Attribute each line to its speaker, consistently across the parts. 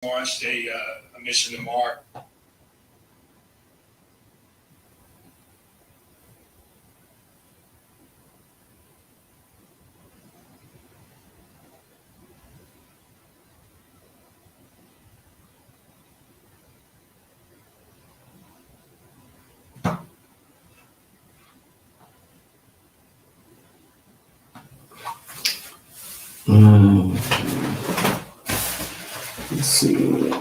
Speaker 1: launched a mission to Mars.
Speaker 2: Let's see.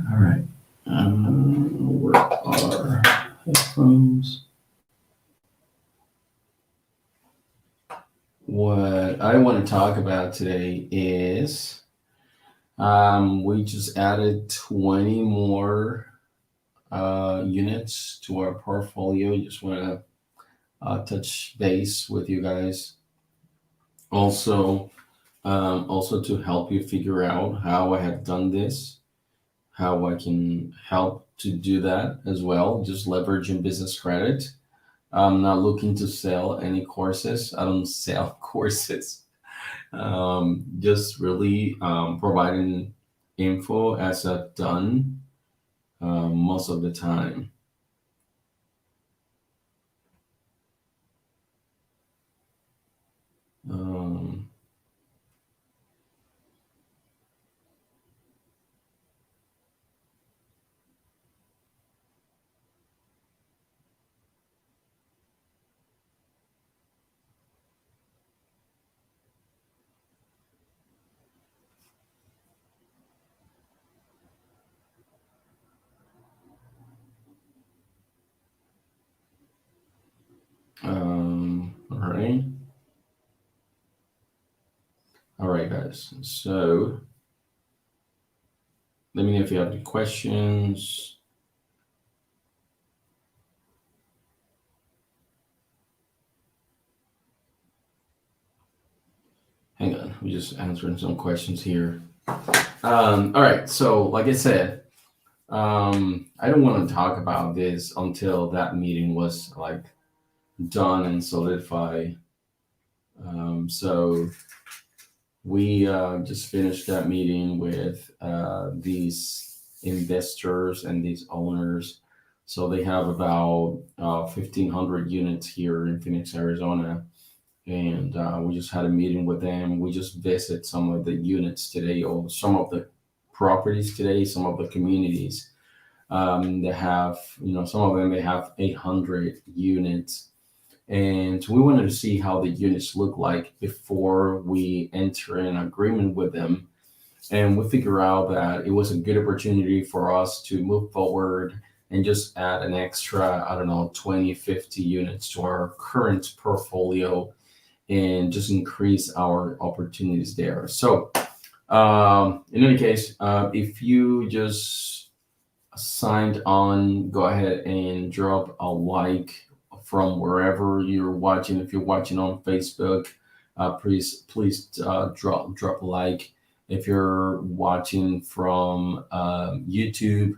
Speaker 2: All right. Where are headphones? What I want to talk about today is we just added 20 more units to our portfolio. Just want to touch base with you guys. Also to help you figure out how I have done this, how I can help to do that as well. Just leveraging business credit. I'm not looking to sell any courses. I don't sell courses. Just really providing info as I've done most of the time. Um, all right. All right, guys. So let me know if you have any questions. Hang on, we're just answering some questions here. All right, so like I said, I don't want to talk about this until that meeting was like done and solidified. So we just finished that meeting with these investors and these owners. So they have about 1,500 units here in Phoenix, Arizona. And we just had a meeting with them. We just visited some of the units today, or some of the properties today, some of the communities. They have, some of them they have 800 units, and we wanted to see how the units look like before we enter an agreement with them. And we figure out that it was a good opportunity for us to move forward and just add an extra, I don't know, 20, 50 units to our current portfolio and just increase our opportunities there. So, in any case, if you just signed on, go ahead and drop a like from wherever you're watching. If you're watching on Facebook, please drop a like. If you're watching from YouTube,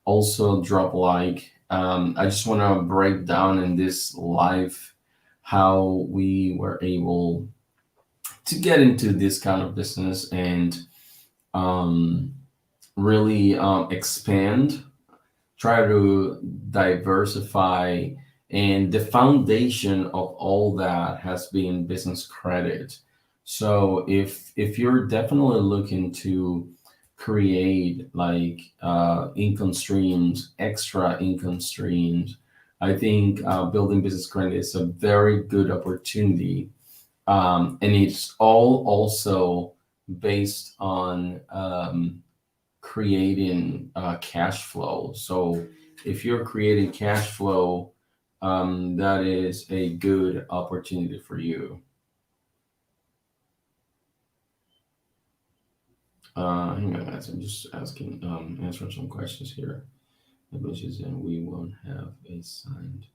Speaker 2: also drop a like. I just want to break down in this live how we were able to get into this kind of business and um, really expand, try to diversify, and the foundation of all that has been business credit. So if you're definitely looking to create like income streams, extra income streams, I think building business credit is a very good opportunity, and it's all also based on creating cash flow. So if you're creating cash flow, that is a good opportunity for you. Hang on, guys. I'm just asking, answering some questions here. Which is, and we won't have a signed.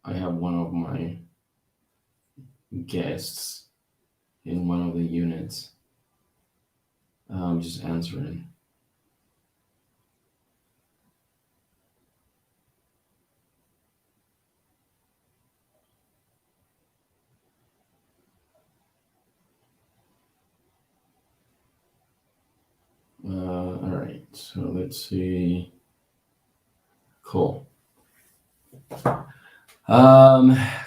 Speaker 2: I have one of my guests in one of the units. I'm just answering. All right, so let's see. Cool.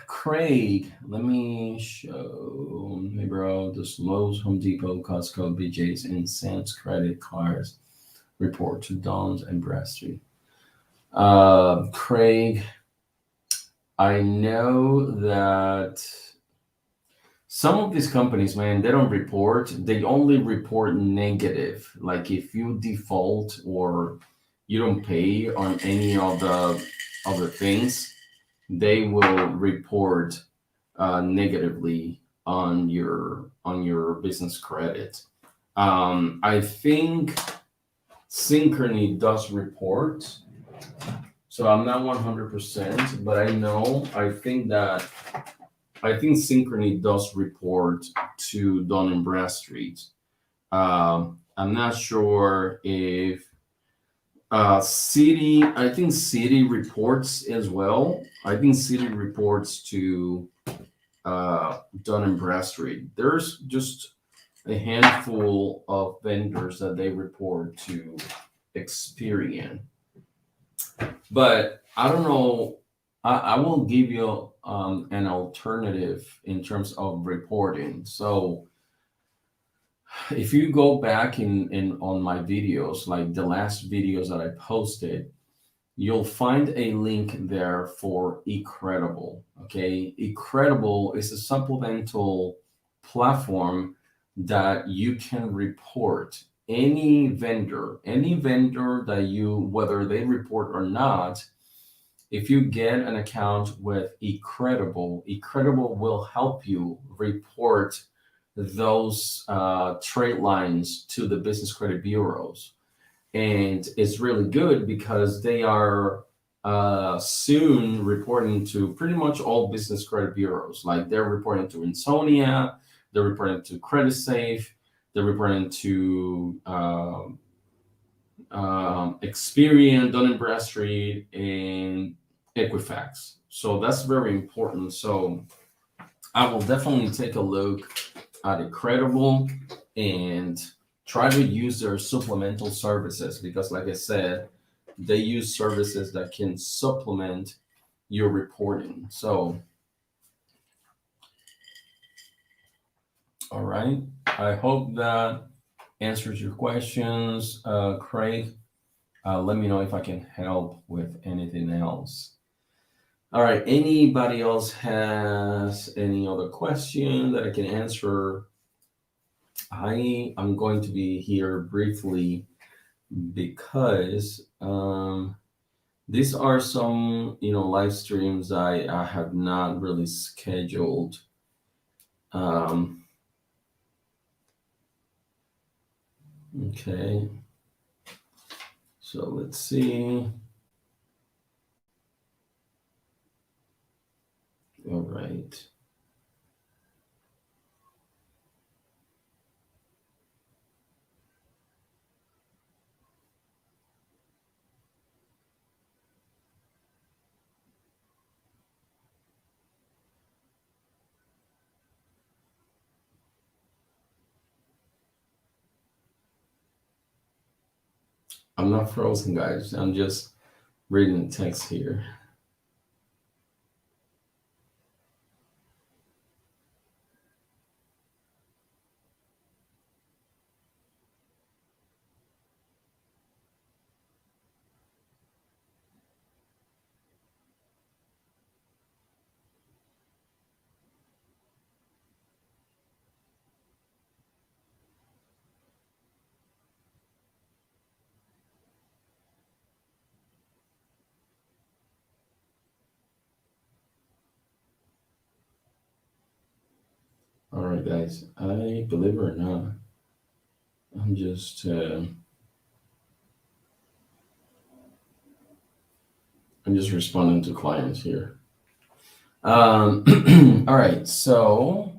Speaker 2: Craig, let me show. Hey, bro, this Lowe's, Home Depot, Costco, BJ's, and Sam's credit cards report to Don's and Bradstreet. Craig, I know that some of these companies, man, they don't report. They only report negative. Like if you default or you don't pay on any of the other things, they will report negatively on your business credit. I think Synchrony does report, so I'm not 100%, but I think Synchrony does report to Dun and Bradstreet. I'm not sure if City. I think City reports as well. I think City reports to Dun and Bradstreet. There's just a handful of vendors that they report to Experian. But I don't know. I will give you an alternative in terms of reporting. So if you go back in on my videos, like the last videos that I posted, you'll find a link there for Ecredible. Okay, Ecredible is a supplemental platform that you can report any vendor that you, whether they report or not. If you get an account with Ecredible, Ecredible will help you report those trade lines to the business credit bureaus. And it's really good because they are soon reporting to pretty much all business credit bureaus. Like they're reporting to Insonia, they're reporting to CreditSafe, they're reporting to Experian, Dun and Bradstreet, and Equifax. So that's very important. So I will definitely take a look at Ecredible and try to use their supplemental services because, like I said, they use services that can supplement your reporting. So, all right. I hope that answers your questions, Craig. Let me know if I can help with anything else. All right. Anybody else has any other question that I can answer? I am going to be here briefly because these are some live streams I have not really scheduled. Okay, so let's see. All right. I'm not frozen, guys. I'm just reading the text here. All right, guys. I believe it or not, I'm just responding to clients here. All right, so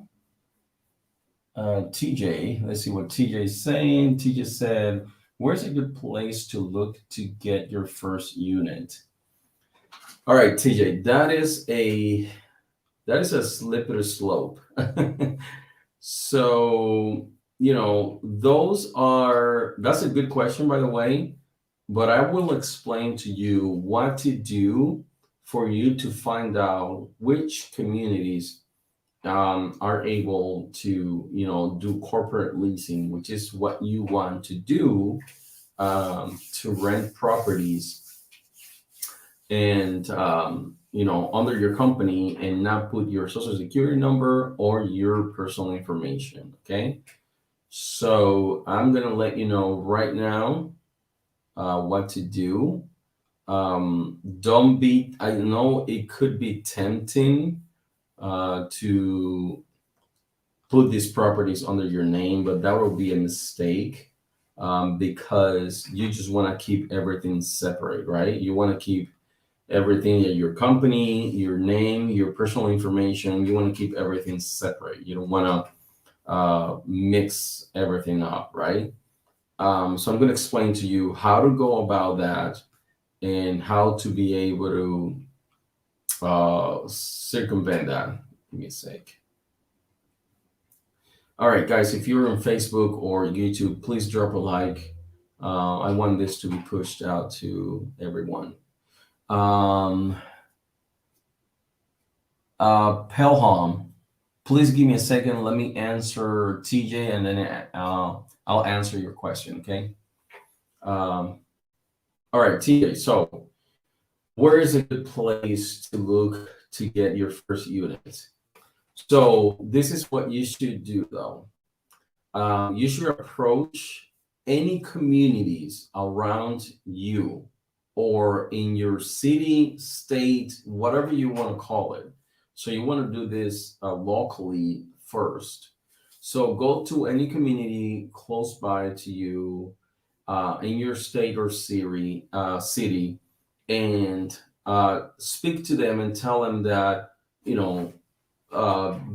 Speaker 2: TJ, let's see what TJ is saying. TJ said, "Where's a good place to look to get your first unit?" All right, TJ, that is a slippery slope. So, that's a good question, by the way, but I will explain to you what to do for you to find out which communities are able to, do corporate leasing, which is what you want to do, to rent properties and under your company and not put your social security number or your personal information. Okay, so I'm gonna let you know right now what to do. Don't be I know it could be tempting to put these properties under your name, but that will be a mistake, because you just want to keep everything separate, right? You want to keep everything at your company, your name, your personal information. You want to keep everything separate. You don't want to mix everything up, right? So I'm going to explain to you how to go about that and how to be able to circumvent that. Give me a sec. All right, guys, if you're on Facebook or YouTube, please drop a like. I want this to be pushed out to everyone. Um, Pelham, please give me a second. Let me answer TJ, and then I'll answer your question. Okay. All right, TJ. So, where is a good place to look to get your first unit? So, this is what you should do, though. You should approach any communities around you or in your city, state, whatever you want to call it. So you want to do this locally first. So go to any community close by to you, in your state or city, and speak to them and tell them that, you know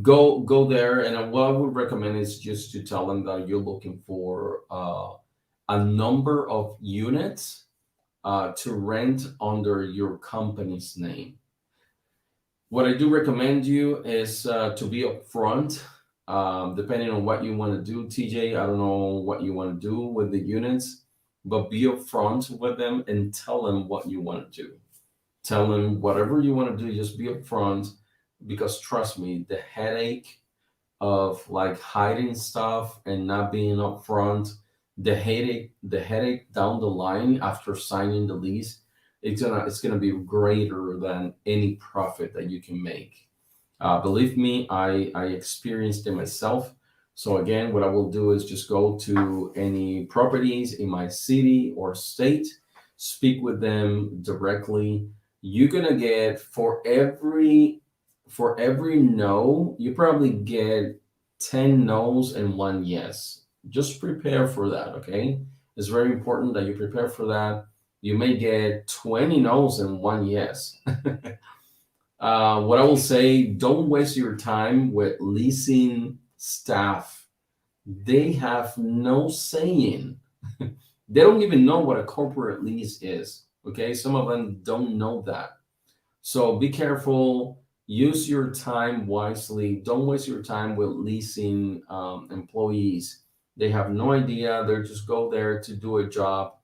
Speaker 2: go there. And what I would recommend is just to tell them that you're looking for a number of units to rent under your company's name. What I do recommend you is to be upfront, depending on what you want to do. TJ, I don't know what you want to do with the units, but be upfront with them and tell them what you want to do. Tell them whatever you want to do, just be upfront, because trust me, the headache of like hiding stuff and not being upfront, the headache down the line after signing the lease, it's gonna be greater than any profit that you can make. Believe me, I experienced it myself. So again, what I will do is just go to any properties in my city or state, speak with them directly. You're gonna get, for every no, you probably get 10 no's and one yes. Just prepare for that, okay? It's very important that you prepare for that. You may get 20 no's and one yes. What I will say, don't waste your time with leasing staff. They have no saying. They don't even know what a corporate lease is. Okay, some of them don't know that. So be careful. Use your time wisely. Don't waste your time with leasing employees. They have no idea. They just go there to do a job,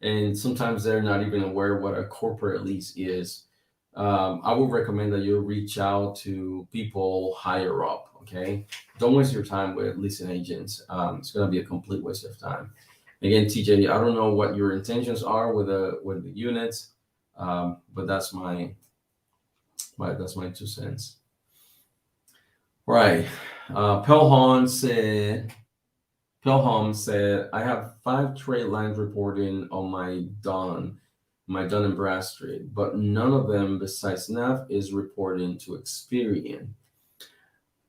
Speaker 2: and sometimes they're not even aware what a corporate lease is. I would recommend that you reach out to people higher up. Okay, don't waste your time with leasing agents. It's going to be a complete waste of time. Again, TJ, I don't know what your intentions are with the units, but that's my 2 cents. Right. Pelham said, I have 5 trade lines reporting on my Dun and Bradstreet, but none of them besides NAV is reporting to Experian.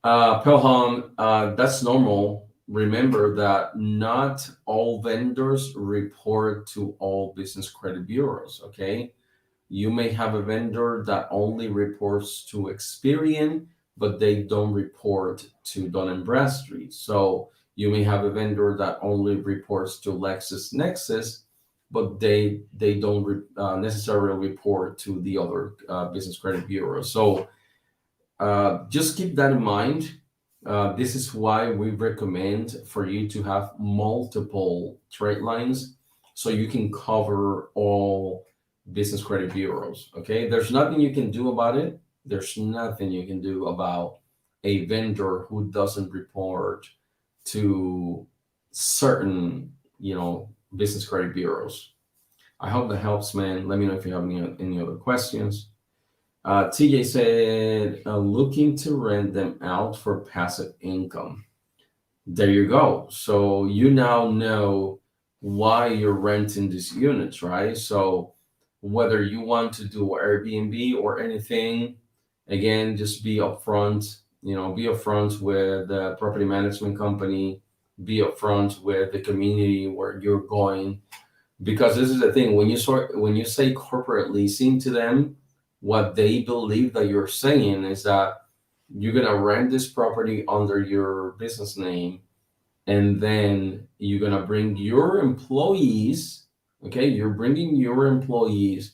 Speaker 2: Pelham, that's normal. Remember that not all vendors report to all business credit bureaus, okay? You may have a vendor that only reports to Experian, but they don't report to Dun and Bradstreet. So you may have a vendor that only reports to LexisNexis, but they don't necessarily report to the other business credit bureaus. So just keep that in mind. This is why we recommend for you to have multiple trade lines so you can cover all business credit bureaus. Okay, there's nothing you can do about it. There's nothing you can do about a vendor who doesn't report to certain, business credit bureaus. I hope that helps, man. Let me know if you have any other questions. TJ said, looking to rent them out for passive income. There you go. So you now know why you're renting these units, right? So whether you want to do Airbnb or anything, again, just be upfront. Be upfront with the property management company, be upfront with the community where you're going, because this is the thing, when you say corporate leasing to them, what they believe that you're saying is that you're going to rent this property under your business name, and then you're going to bring your employees. Okay, you're bringing your employees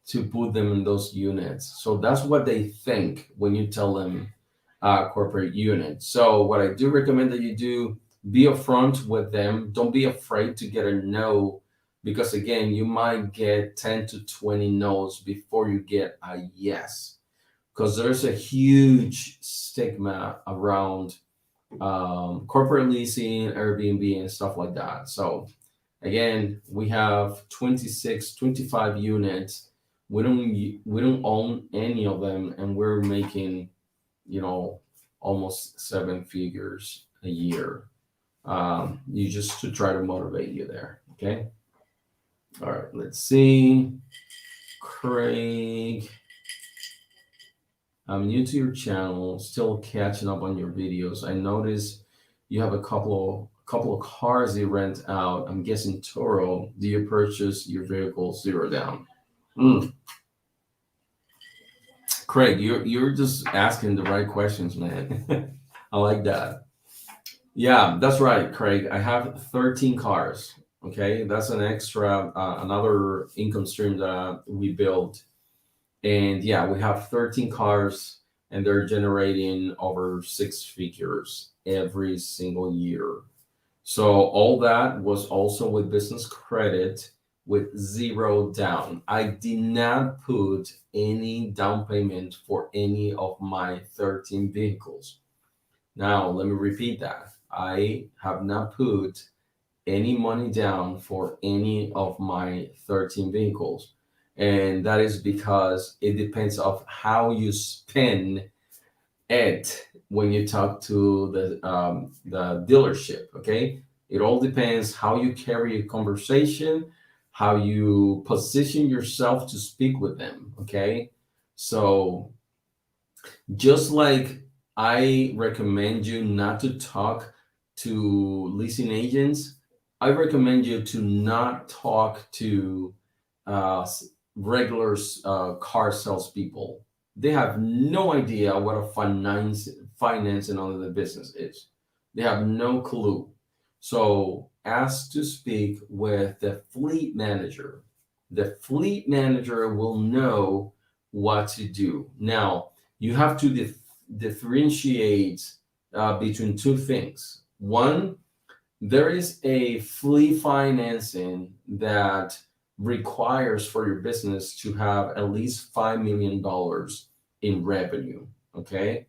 Speaker 2: to put them in those units. So that's what they think when you tell them corporate unit. So what I do recommend that you do, be upfront with them. Don't be afraid to get a no, because again, you might get 10 to 20 no's before you get a yes, because there's a huge stigma around corporate leasing, Airbnb, and stuff like that. So again, we have 26, 25 units. We don't own any of them, and we're making, almost seven figures a year. You just to try to motivate you there. Okay. All right. Let's see. Craig, I'm new to your channel, still catching up on your videos. I noticed you have a couple of cars you rent out. I'm guessing Toro. Do you purchase your vehicle zero down? Mm. Craig, you're just asking the right questions, man. I like that. Yeah, that's right, Craig. I have 13 cars. Okay, that's an extra, another income stream that we built. And yeah, we have 13 cars, and they're generating over six figures every single year. So all that was also with business credit with zero down. I did not put any down payment for any of my 13 vehicles. Now, let me repeat that. I have not put any money down for any of my 13 vehicles. And that is because it depends of how you spend it when you talk to the dealership. Okay, it all depends how you carry a conversation, how you position yourself to speak with them. Okay, so just like I recommend you not to talk to leasing agents, I recommend you to not talk to regular car salespeople. They have no idea what a finance and all the business is. They have no clue. So ask to speak with the fleet manager. The fleet manager will know what to do. Now, you have to differentiate between two things. One, there is a fleet financing that requires for your business to have at least $5 million in revenue. Okay.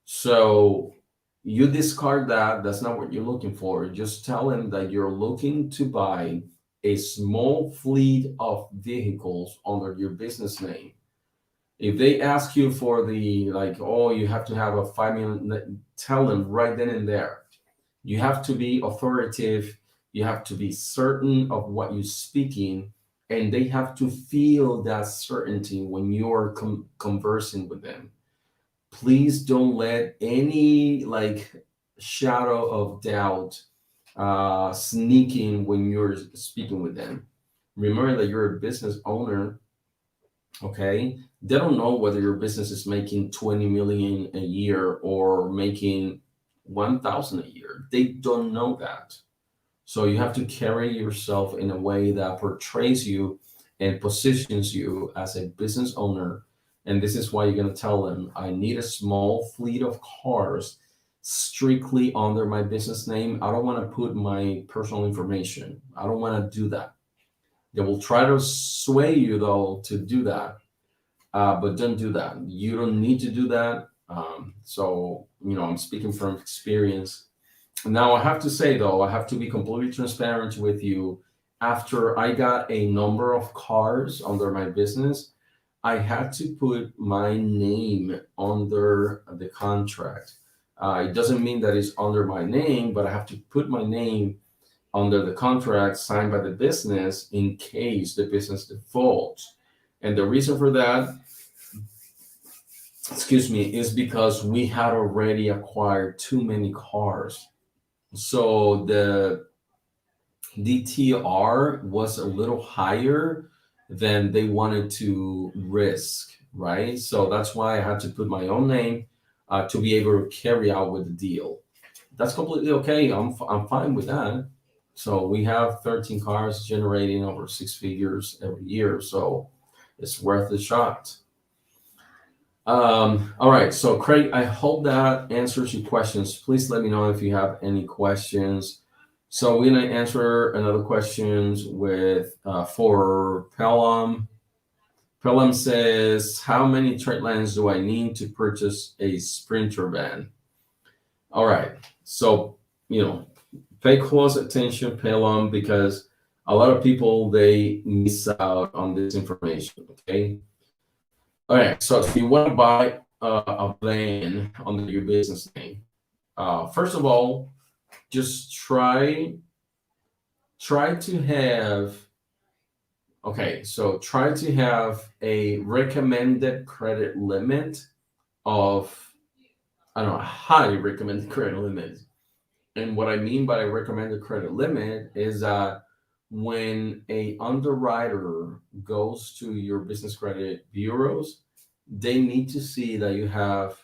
Speaker 2: So you discard that. That's not what you're looking for. Just tell them that you're looking to buy a small fleet of vehicles under your business name. If they ask you for the, like, oh, you have to have a 5 million, tell them right then and there. You have to be authoritative. You have to be certain of what you're speaking, and they have to feel that certainty when you're conversing with them. Please don't let any like shadow of doubt sneak in when you're speaking with them. Remember that you're a business owner, Okay, they don't know whether your business is making 20 million a year or making 1,000 a year. They don't know that. So you have to carry yourself in a way that portrays you and positions you as a business owner. And this is why you're going to tell them, I need a small fleet of cars strictly under my business name. I don't want to put my personal information. I don't want to do that. They will try to sway you, though, to do that, but don't do that. You don't need to do that. I'm speaking from experience. Now, I have to say, though, I have to be completely transparent with you. After I got a number of cars under my business, I had to put my name under the contract. It doesn't mean that it's under my name, but I have to put my name under the contract signed by the business in case the business defaults. And the reason for that, excuse me, is because we had already acquired too many cars. So the DTR was a little higher than they wanted to risk, right? So that's why I had to put my own name to be able to carry out with the deal. That's completely okay. I'm fine with that. So we have 13 cars generating over six figures every year. So it's worth a shot. All right. So Craig, I hope that answers your questions. Please let me know if you have any questions. So we're gonna answer another questions with for Pelham. Pelham says, "How many trade lines do I need to purchase a Sprinter van?" All right. So pay close attention, Pelham, because a lot of people they miss out on this information. Okay. All right. So if you want to buy a van under your business name, first of all, just try to have try to have a recommended credit limit of, I don't know, a high recommended credit limit. And what I mean by a recommended credit limit is that when a underwriter goes to your business credit bureaus, they need to see that you have,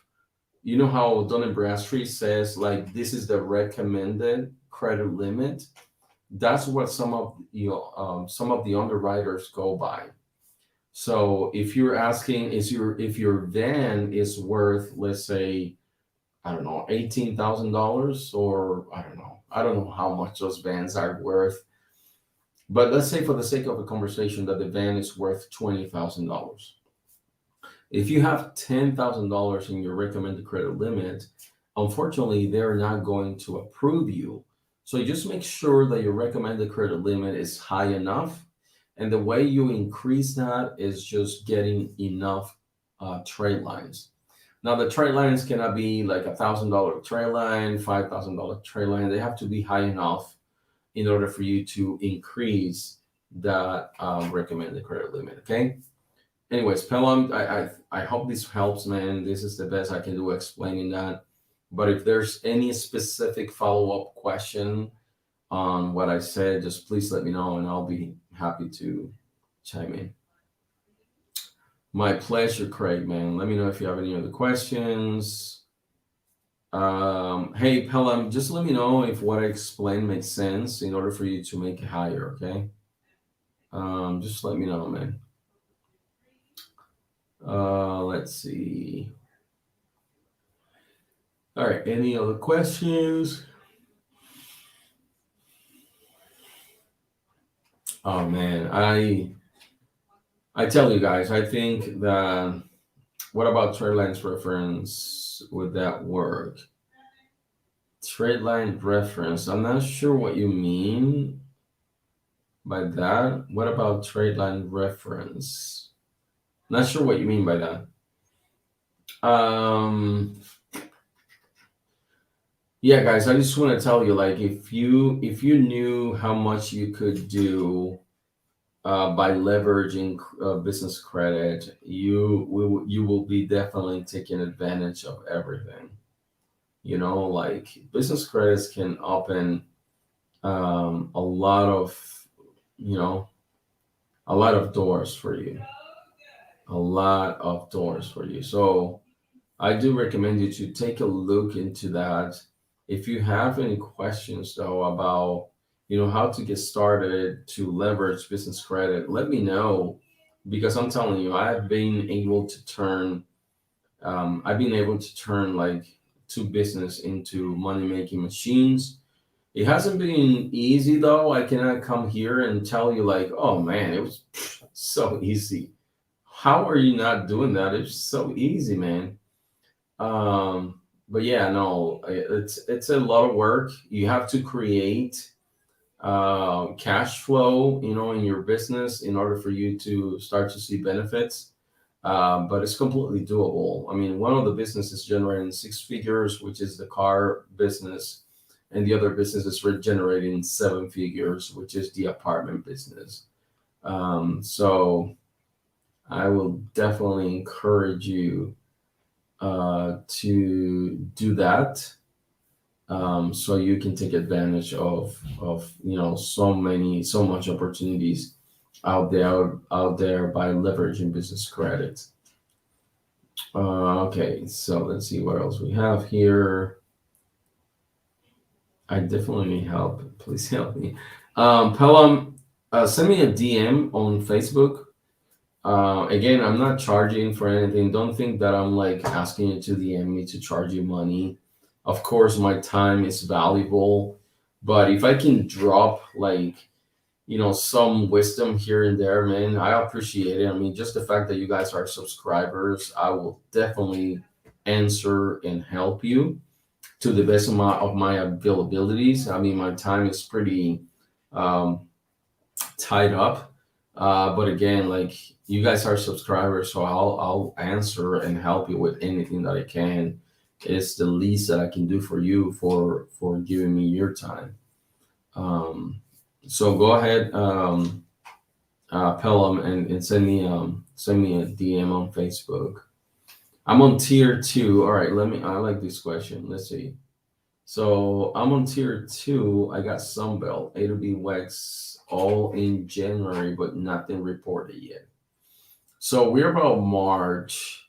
Speaker 2: you know how Dun and Bradstreet says like this is the recommended credit limit. That's what some of the underwriters go by. So if you're asking, if your van is worth, let's say, I don't know, $18,000, or I don't know how much those vans are worth, but let's say for the sake of a conversation that the van is worth $20,000. If you have $10,000 in your recommended credit limit, unfortunately, they're not going to approve you. So just make sure that your recommended credit limit is high enough. And the way you increase that is just getting enough trade lines. Now, the trade lines cannot be like $1,000 trade line, $5,000 trade line. They have to be high enough in order for you to increase that recommended credit limit. Okay. Anyways, Pelham, I hope this helps, man. This is the best I can do explaining that. But if there's any specific follow-up question on what I said, just please let me know and I'll be happy to chime in. My pleasure, Craig, man. Let me know if you have any other questions. Hey, Pelham, just let me know if what I explained makes sense in order for you to make it higher, okay? Just let me know, man. Let's see. All right, any other questions? Oh man, I tell you guys, I think that what about trade lines reference? Would that work? Trade line reference. I'm not sure what you mean by that. What about trade line reference? Not sure what you mean by that. Yeah, guys, I just want to tell you, like, if you knew how much you could do by leveraging business credit, you will be definitely taking advantage of everything. Like business credits can open a lot of, a lot of doors for you. a lot of doors for you. So I do recommend you to take a look into that. If you have any questions though about, how to get started to leverage business credit, let me know, because I'm telling you, I've been able to turn like two business into money making machines. It hasn't been easy though. I cannot come here and tell you like, oh man, it was so easy. How are you not doing that? It's so easy, man. But yeah, no, it's a lot of work. You have to create cash flow, in your business in order for you to start to see benefits. But it's completely doable. I mean, one of the businesses generating six figures, which is the car business, and the other business is generating seven figures, which is the apartment business. So I will definitely encourage you to do that, so you can take advantage of so much opportunities out there by leveraging business credit. Okay, so let's see what else we have here. I definitely need help. Please help me. Pelham, send me a DM on Facebook. Again, I'm not charging for anything. Don't think that I'm like asking you to DM me to charge you money. Of course, my time is valuable, but if I can drop like, some wisdom here and there, man, I appreciate it. I mean, just the fact that you guys are subscribers, I will definitely answer and help you to the best of my availabilities. I mean, my time is pretty um, tied up. But again, like you guys are subscribers, so I'll answer and help you with anything that I can. It's the least that I can do for you for giving me your time. Um, so go ahead, Pelham, and send me a DM on Facebook. I'm on tier two. All right, I like this question. Let's see. So I'm on tier two. I got Sunbelt, A to B Wex all in January, but nothing reported yet. So we're about March.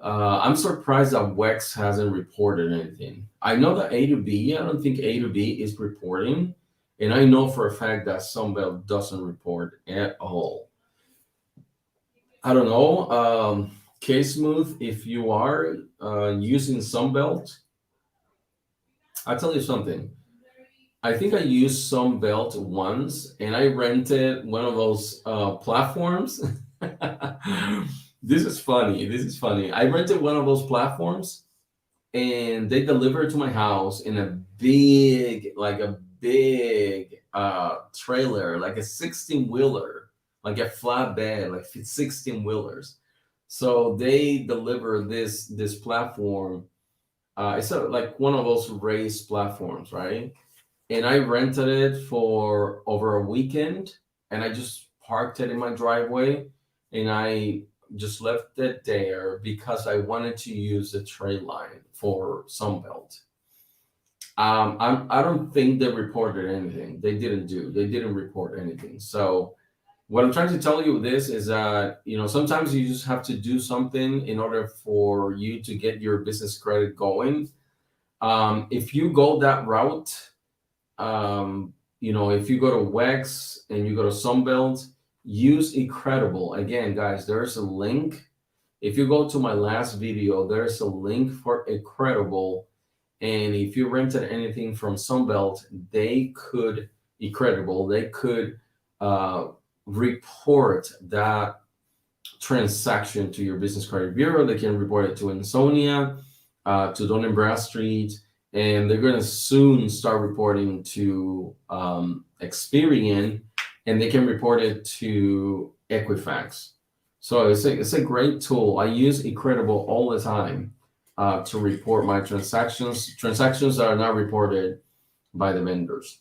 Speaker 2: I'm surprised that Wex hasn't reported anything. I know that A to B, I don't think A to B is reporting. And I know for a fact that Sunbelt doesn't report at all. I don't know. K-Smooth, if you are using Sunbelt, I'll tell you something. I think I used Sunbelt once and I rented one of those platforms. This is funny. This is funny. I rented one of those platforms and they delivered to my house in a big trailer, like a 16 wheeler, like a flatbed, like 16 wheelers. So they deliver this platform. It's like one of those race platforms, right? And I rented it for over a weekend, and I just parked it in my driveway, and I just left it there because I wanted to use the trade line for Sunbelt. I don't think they reported anything. They didn't do. They didn't report anything. So what I'm trying to tell you with this is that sometimes you just have to do something in order for you to get your business credit going. If you go that route, if you go to Wex and you go to Sunbelt, use Incredible. Again, guys, there's a link. If you go to my last video, there's a link for Incredible. And if you rented anything from Sunbelt, they could uh, report that transaction to your business credit bureau. They can report it to Insonia, to Dun& Bradstreet, and they're going to soon start reporting to Experian, and they can report it to Equifax. So it's a great tool. I use Incredible all the time to report my transactions that are not reported by the vendors.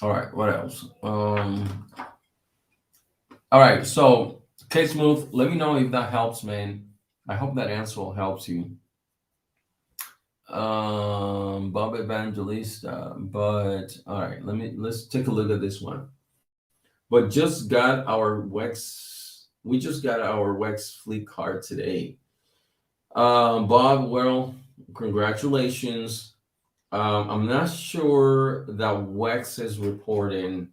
Speaker 2: All right, what else? All right, so K-Smooth, let me know if that helps, man. I hope that answer helps you. Bob Evangelista, but all right, let's take a look at this one. but just got our Wex. We just got our Wex fleet card today. Bob, well, congratulations. I'm not sure that Wex is reporting.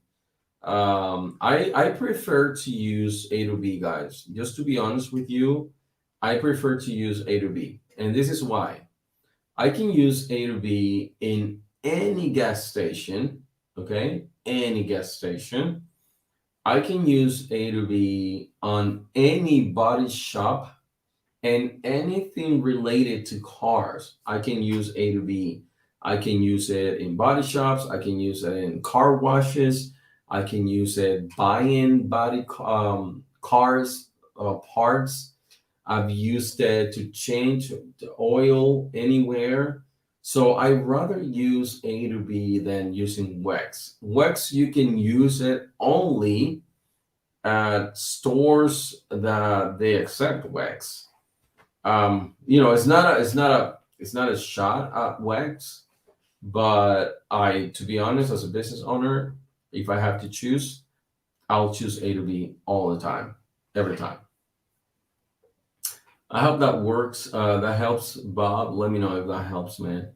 Speaker 2: I prefer to use A to B, guys. Just to be honest with you, I prefer to use A to B, and this is why. I can use A to B in any gas station, okay? Any gas station. I can use A to B on any body shop and anything related to cars. I can use A to B. I can use it in body shops. I can use it in car washes. I can use it buying cars parts. I've used it to change the oil anywhere. So I rather use A to B than using Wex. Wex, you can use it only at stores that they accept Wex. It's not a shot at Wex, but to be honest, as a business owner, if I have to choose, I'll choose A to B all the time, every time. I hope that works. That helps, Bob. Let me know if that helps, man.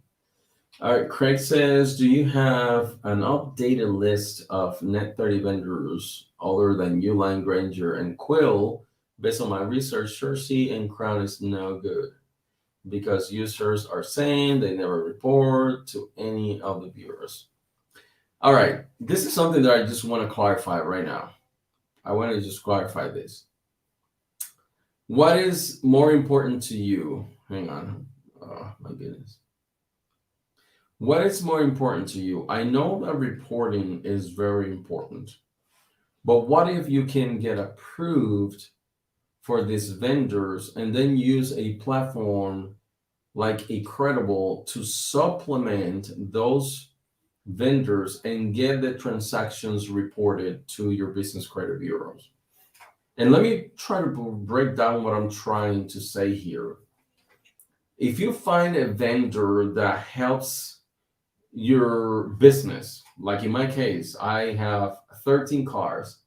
Speaker 2: All right, Craig says, do you have an updated list of net 30 vendors other than Uline, Granger, and Quill? Based on my research, Cersei and Crown is no good because users are saying they never report to any of the viewers. All right, this is something that I just want to clarify right now. I want to just clarify this. What is more important to you? Hang on. Oh, my goodness. What is more important to you? I know that reporting is very important, but what if you can get approved for these vendors and then use a platform like Credible to supplement those vendors and get the transactions reported to your business credit bureaus? And let me try to break down what I'm trying to say here. If you find a vendor that helps your business, like in my case, I have 13 cars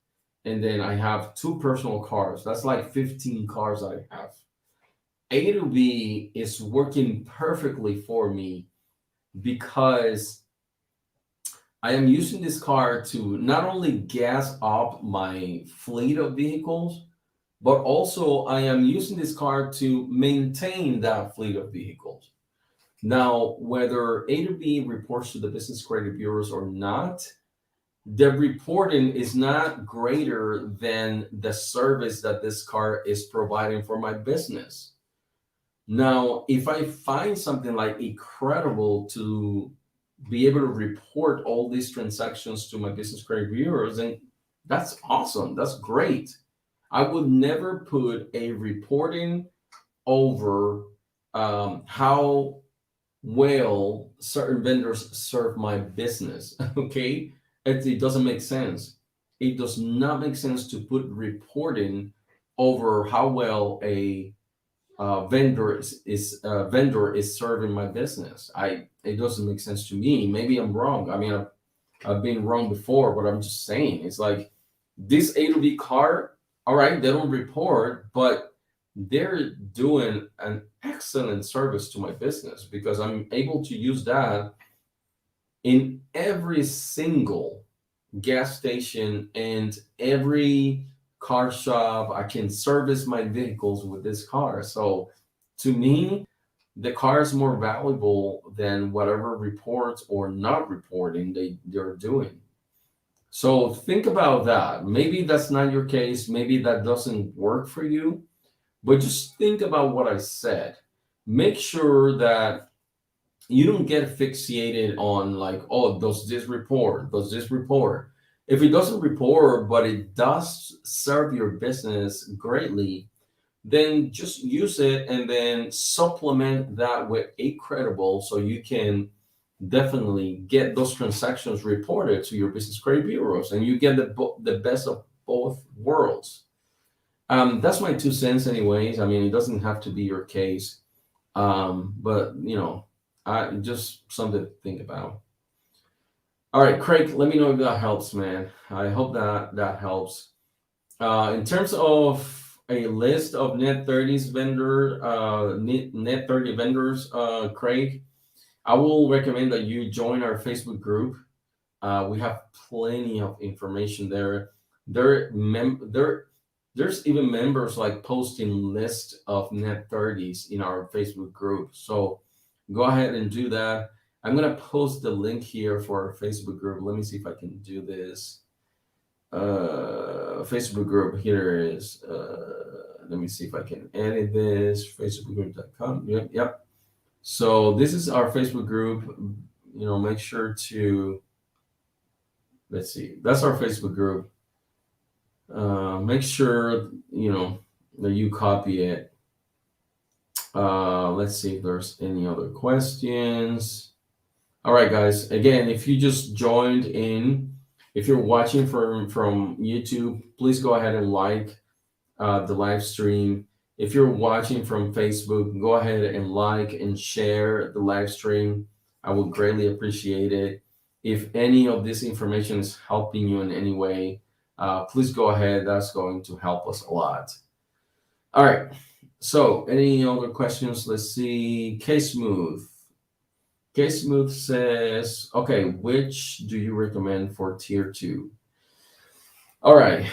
Speaker 2: and then I have 2 personal cars. That's like 15 cars I have. A to B is working perfectly for me because I am using this car to not only gas up my fleet of vehicles, but also I am using this car to maintain that fleet of vehicles. Now, whether A to B reports to the business credit bureaus or not, the reporting is not greater than the service that this car is providing for my business. Now, if I find something like Credible to be able to report all these transactions to my business credit bureaus, then that's awesome. That's great. I would never put a reporting over how well certain vendors serve my business. Okay, it doesn't make sense. It does not make sense to put reporting over how well a vendor is serving my business. It doesn't make sense to me. Maybe I'm wrong. I mean, I've been wrong before, but I'm just saying it's like this A to B car. All right, they don't report, but they're doing an excellent service to my business because I'm able to use that in every single gas station and every car shop. I can service my vehicles with this car. So to me, the car is more valuable than whatever reports or not reporting they're doing. So think about that. Maybe that's not your case. Maybe that doesn't work for you. But just think about what I said. Make sure that you don't get fixated on like, oh, does this report? Does this report? If it doesn't report, but it does serve your business greatly, then just use it and then supplement that with Credible so you can definitely get those transactions reported to your business credit bureaus and you get the best of both worlds. That's my 2 cents anyways. I mean, it doesn't have to be your case, but just something to think about. All right, Craig, let me know if that helps, man. I hope that that helps. In terms of a list of net 30 vendors, Craig, I will recommend that you join our Facebook group. We have plenty of information there. There's even members like posting list of net 30s in our Facebook group. So go ahead and do that. I'm gonna post the link here for our Facebook group. Let me see if I can do this. Facebook group here it is. Let me see if I can edit this. Facebookgroup.com. Yep. So this is our Facebook group. Make sure to let's see. That's our Facebook group. Make sure that you copy it. Let's see if there's any other questions. All right, guys. Again, if you just joined in, if you're watching from YouTube, please go ahead and like the live stream. If you're watching from Facebook, go ahead and like and share the live stream. I would greatly appreciate it. If any of this information is helping you in any way, please go ahead. That's going to help us a lot. All right. So, any other questions? Let's see. K-Smooth. K-Smooth says, okay, which do you recommend for tier 2? All right.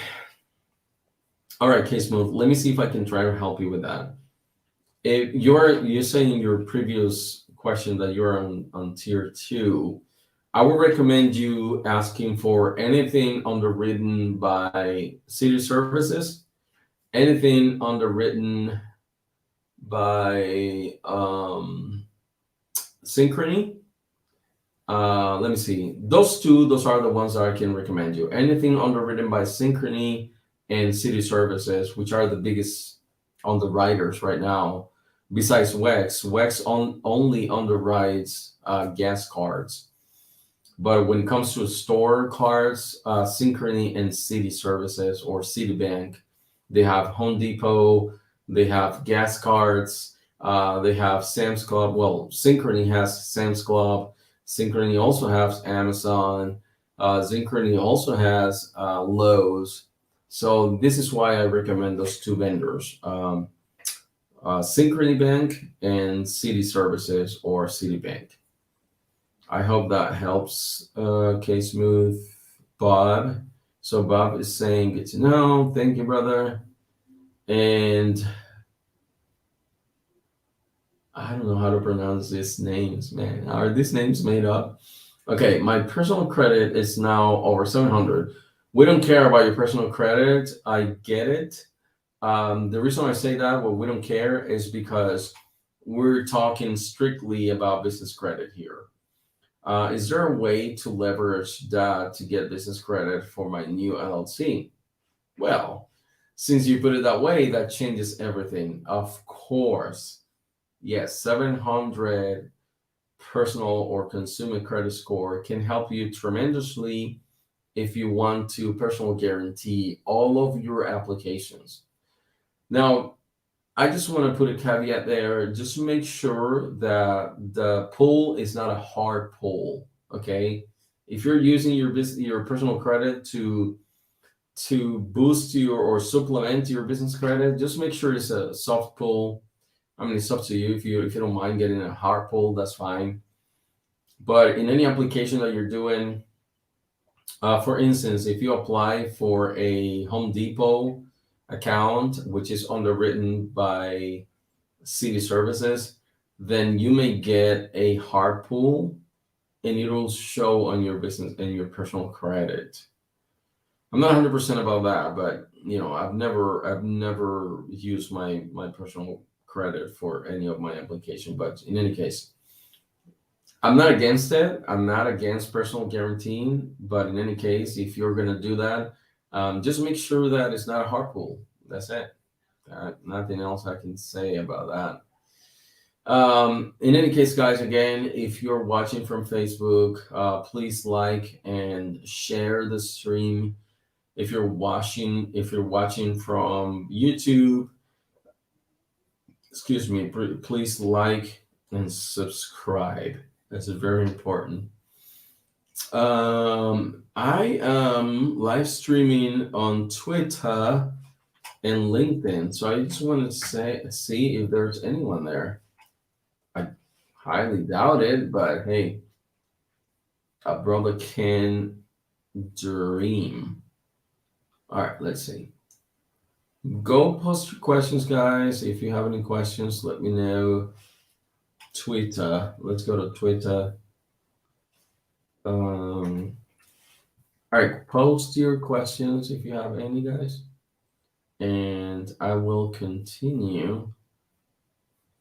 Speaker 2: All right, K-Smooth. Let me see if I can try to help you with that. If you're saying in your previous question that you're on tier 2, I would recommend you asking for anything underwritten by city services, anything underwritten by Synchrony. Let me see. Those are the ones that I can recommend you. Anything underwritten by Synchrony and city services, which are the biggest underwriters right now, besides WEX. WEX only underwrites gas cards. But when it comes to store cards, Synchrony and city services or Citibank, they have Home Depot, they have gas cards, they have Sam's Club. Well, Synchrony has Sam's Club. Synchrony also has Amazon. Synchrony also has Lowe's. So this is why I recommend those two vendors, Synchrony Bank and City Services or Citibank. I hope that helps, K-Smooth. Bob. So Bob is saying, good to know. Thank you, brother. And I don't know how to pronounce these names, man. Are these names made up? Okay, my personal credit is now over 700. We don't care about your personal credit. I get it. The reason I say that, well, we don't care, is because we're talking strictly about business credit here. Is there a way to leverage that to get business credit for my new LLC? Well, since you put it that way, that changes everything. Of course, yes, 700 personal or consumer credit score can help you tremendously if you want to personal guarantee all of your applications. Now, I just want to put a caveat there. Just make sure that the pull is not a hard pull. Okay, if you're using your personal credit to boost your or supplement your business credit, just make sure it's a soft pull. I mean, it's up to you. If you don't mind getting a hard pull, that's fine. But in any application that you're doing, for instance, if you apply for a Home Depot account, which is underwritten by city services, then you may get a hard pull and it'll show on your business and your personal credit. I'm not 100% about that, but I've never used my personal credit for any of my application. But in any case, I'm not against it. I'm not against personal guaranteeing, but in any case, if you're gonna do that, just make sure that it's not a hard pull. That's it. Nothing else I can say about that. In any case, guys, again, if you're watching from Facebook, please like and share the stream. If you're watching from YouTube, excuse me, please like and subscribe. That's very important. I am live streaming on Twitter and LinkedIn, so I just want to see if there's anyone there. I highly doubt it, but hey, a brother can dream. All right, let's see. Go post your questions, guys. If you have any questions, let me know. Twitter. Let's go to Twitter. All right, post your questions if you have any, guys, and I will continue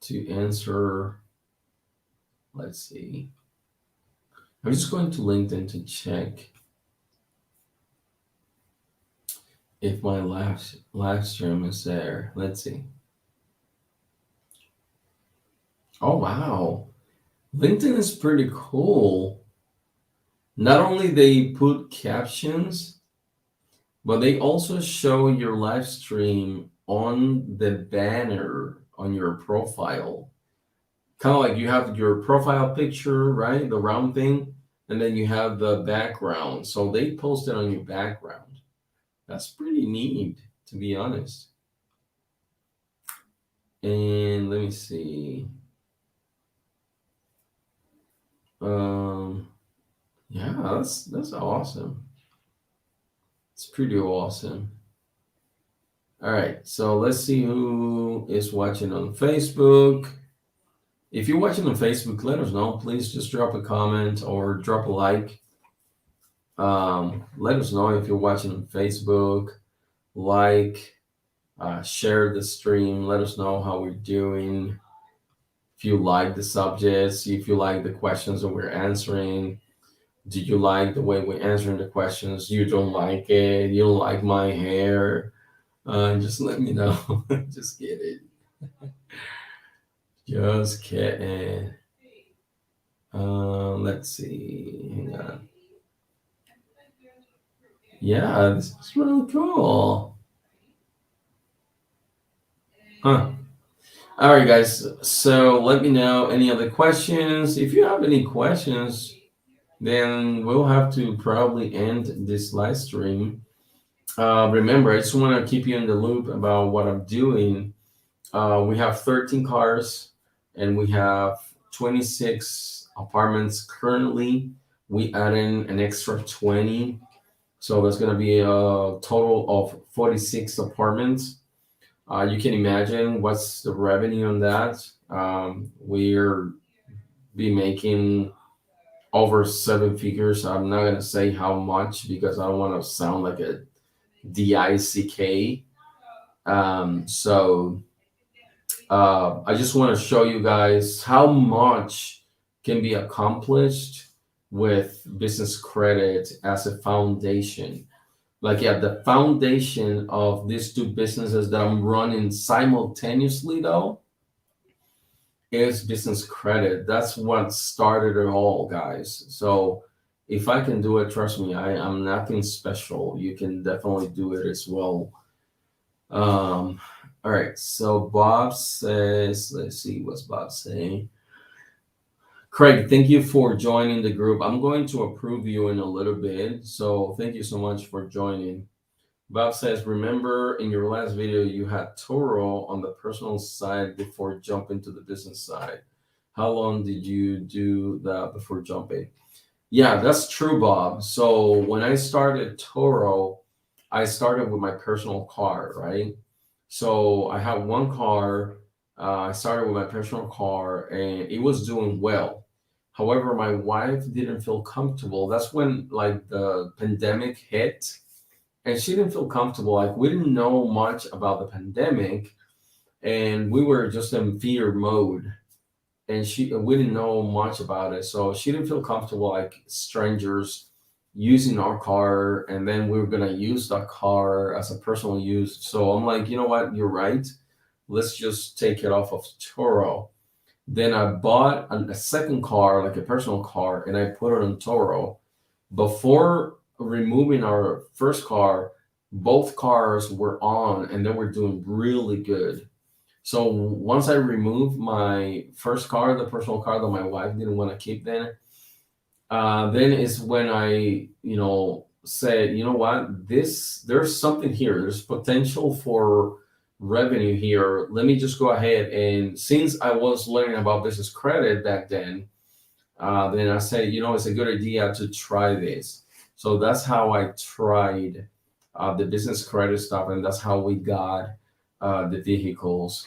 Speaker 2: to answer. Let's see. I'm just going to LinkedIn to check if my live stream is there. Let's see. Oh wow, LinkedIn is pretty cool. Not only they put captions, but they also show your live stream on the banner on your profile. Kind of like you have your profile picture, right? The round thing, and then you have the background. So they post it on your background. That's pretty neat, to be honest. And let me see. Um, yeah, that's awesome. It's pretty awesome. All right, so let's see who is watching on Facebook. If you're watching on Facebook, let us know. Please just drop a comment or drop a like. Let us know if you're watching on Facebook. Like, share the stream. Let us know how we're doing. If you like the subjects, if you like the questions that we're answering. Do you like the way we're answering the questions? You don't like it. You don't like my hair. Just let me know. Just get it. Just kidding. Let's see. Hang on. Yeah, this is really cool. Huh. All right, guys. So let me know any other questions. If you have any questions, then we'll have to probably end this live stream. Remember, I just want to keep you in the loop about what I'm doing. We have 13 cars and we have 26 apartments currently. We add in an extra 20. So there's going to be a total of 46 apartments. You can imagine what's the revenue on that. We're be making over seven figures. I'm not going to say how much because I don't want to sound like a DICK. So I just want to show you guys how much can be accomplished with business credit as a foundation. Like, yeah, the foundation of these two businesses that I'm running simultaneously, though, is business credit. That's what started it all, guys. So if I can do it, trust me, I'm nothing special. You can definitely do it as well. All right, so Bob says, let's see what's Bob saying. Craig, thank you for joining the group. I'm going to approve you in a little bit. So thank you so much for joining. Bob says, remember in your last video, you had Toro on the personal side before jumping to the business side. How long did you do that before jumping? Yeah, that's true, Bob. So when I started Toro, I started with my personal car, right? So I had one car. I started with my personal car and it was doing well. However, my wife didn't feel comfortable. That's when like the pandemic hit and she didn't feel comfortable. Like we didn't know much about the pandemic and we were just in fear mode and we didn't know much about it, so she didn't feel comfortable like strangers using our car, and then we were gonna use that car as a personal use. So I'm like, you know what, you're right, let's just take it off of Toro. Then I bought a second car, like a personal car, and I put it on Toro. Before removing our first car, both cars were on and they were doing really good. So once I removed my first car, the personal car that my wife didn't want to keep, then then is when I, said, you know what, there's something here. There's potential for revenue here. Let me just go ahead, and since I was learning about business credit back then I said, it's a good idea to try this. So that's how I tried the business credit stuff, and that's how we got the vehicles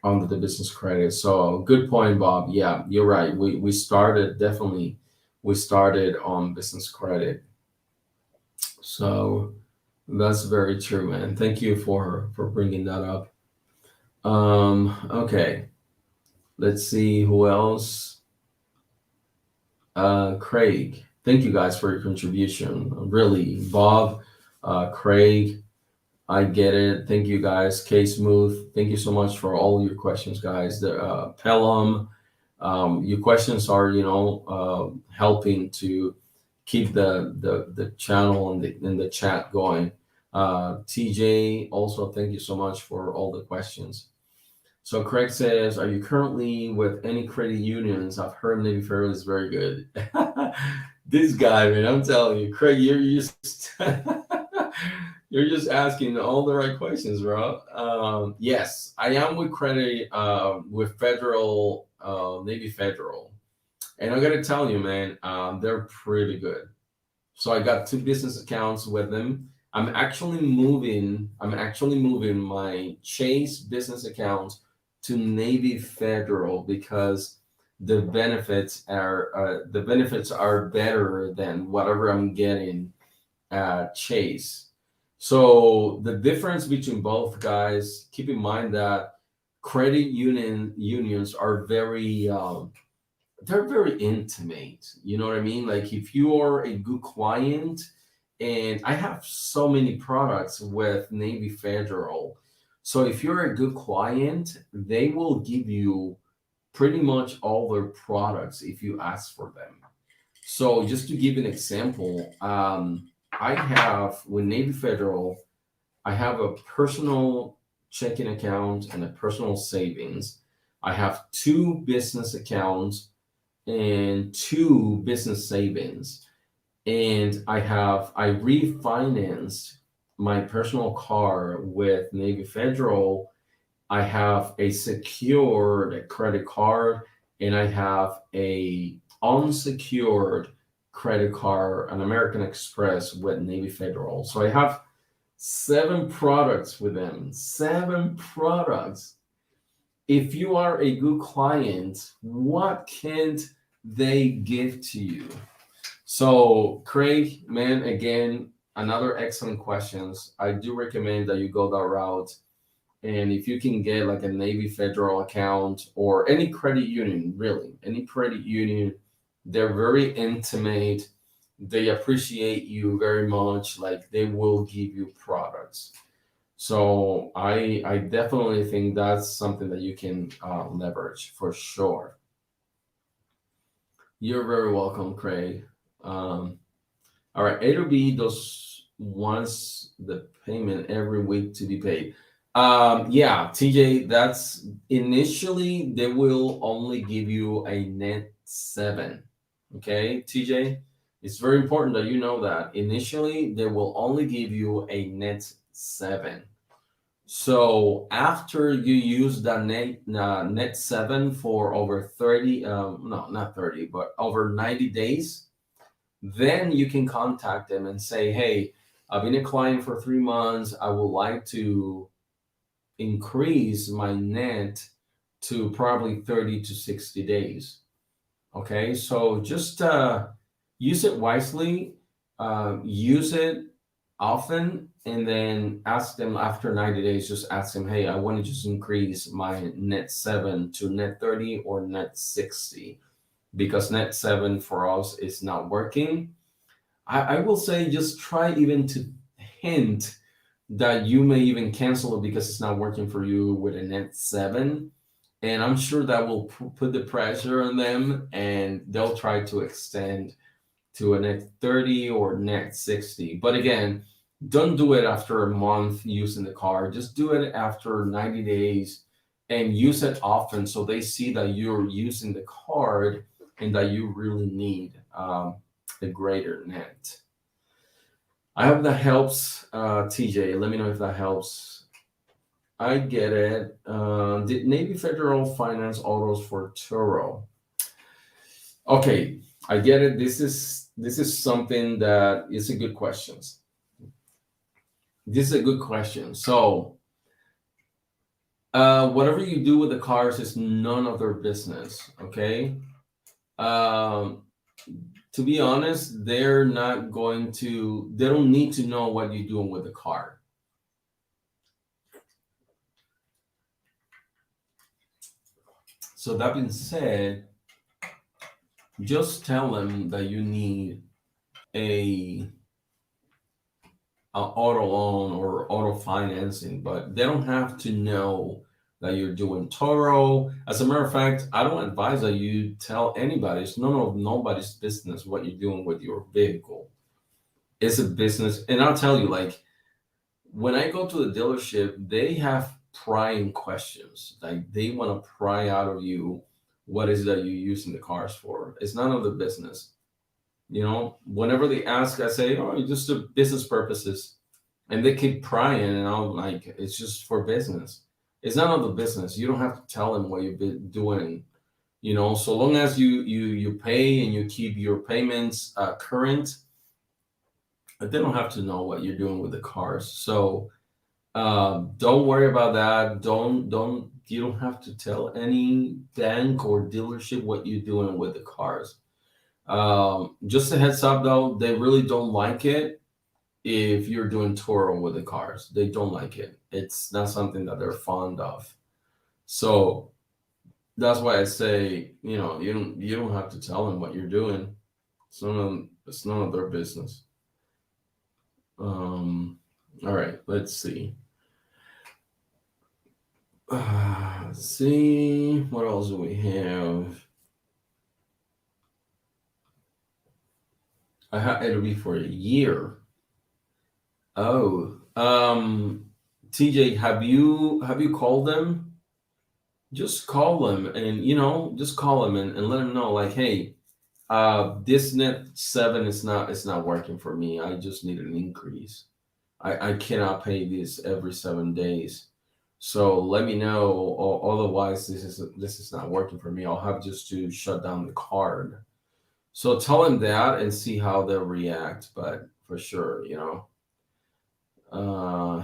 Speaker 2: under the business credit. So good point, Bob. Yeah, you're right. We started definitely. We started on business credit. So that's very true, man. Thank you for bringing that up. Okay, let's see who else. Craig, thank you guys for your contribution. Really, Bob, Craig, I get it. Thank you guys. K Smooth, thank you so much for all your questions, guys. The Pelham, your questions are, helping to keep the channel and the chat going. TJ, also thank you so much for all the questions. So Craig says, "Are you currently with any credit unions? I've heard Navy Federal is very good." This guy, man, I'm telling you, Craig, you're just you're just asking all the right questions, bro. Yes, I am with credit with Federal Navy Federal, and I gotta tell you, man, they're pretty good. So I got two business accounts with them. I'm actually moving my Chase business account to Navy Federal because the benefits are better than whatever I'm getting at Chase. So the difference between both, guys, keep in mind that credit unions are they're very intimate. You know what I mean? Like if you are a good client, and I have so many products with Navy Federal. So if you're a good client, they will give you pretty much all their products if you ask for them. So just to give an example, I have with Navy Federal, I have a personal checking account and a personal savings. I have two business accounts and two business savings. And I refinanced my personal car with Navy Federal. I have a secured credit card, and I have a unsecured credit card, an American Express with Navy Federal. So I have seven products with them. Seven products. If you are a good client, what can't they give to you? So, Craig, man, again, another excellent questions. I do recommend that you go that route. And if you can get like a Navy Federal account or any credit union, really, any credit union, they're very intimate. They appreciate you very much. Like they will give you products. So I definitely think that's something that you can leverage for sure. You're very welcome, Craig. Um, all right, A to B does wants the payment every week to be paid. Yeah, TJ, that's initially they will only give you a net 7. Okay, TJ, it's very important that you know that initially they will only give you a net 7. So after you use that net 7 for over 30, no, not 30, but over 90 days, then you can contact them and say, hey, I've been a client for 3 months. I would like to increase my net to probably 30 to 60 days. Okay, so just use it wisely, use it often, and then ask them after 90 days, just ask them, hey, I want to just increase my net 7 to net 30 or net 60 because net 7 for us is not working. I will say just try even to hint that you may even cancel it because it's not working for you with a net 7. And I'm sure that will put the pressure on them and they'll try to extend to a net 30 or net 60. But again, don't do it after a month using the card. Just do it after 90 days and use it often so they see that you're using the card and that you really need a greater net. I hope that helps, TJ. Let me know if that helps. I get it. Did Navy Federal finance autos for Turo? Okay, I get it. This is something that is a good question. This is a good question. So, whatever you do with the cars is none of their business. Okay. Um, to be honest, they're not going to. They don't need to know what you're doing with the car. So that being said, just tell them that you need a, a auto loan or auto financing, but they don't have to know that you're doing Toro. As a matter of fact, I don't advise that you tell anybody. It's none of nobody's business what you're doing with your vehicle. It's a business, and I'll tell you, like when I go to the dealership, they have prying questions. Like they want to pry out of you what is it that you're using the cars for. It's none of the business. Whenever they ask, I say, "Oh, it's just for business purposes," and they keep prying, and I'm like, "It's just for business. It's none of the business. You don't have to tell them what you've been doing. So long as you pay and you keep your payments current, they don't have to know what you're doing with the cars. So don't worry about that. Don't you don't have to tell any bank or dealership what you're doing with the cars. Just a heads up though, they really don't like it if you're doing Toro with the cars. They don't like it. It's not something that they're fond of. So that's why I say, you don't have to tell them what you're doing. It's none of their business. All right, let's see. Let's see what else do we have. It'll be for a year. Oh, TJ, have you called them? Just call them, and just call them and let them know, like, hey, this net 7 is not working for me. I just need an increase. I cannot pay this every 7 days. So let me know, or otherwise this is not working for me. I'll have just to shut down the card. So tell them that and see how they'll react. But for sure,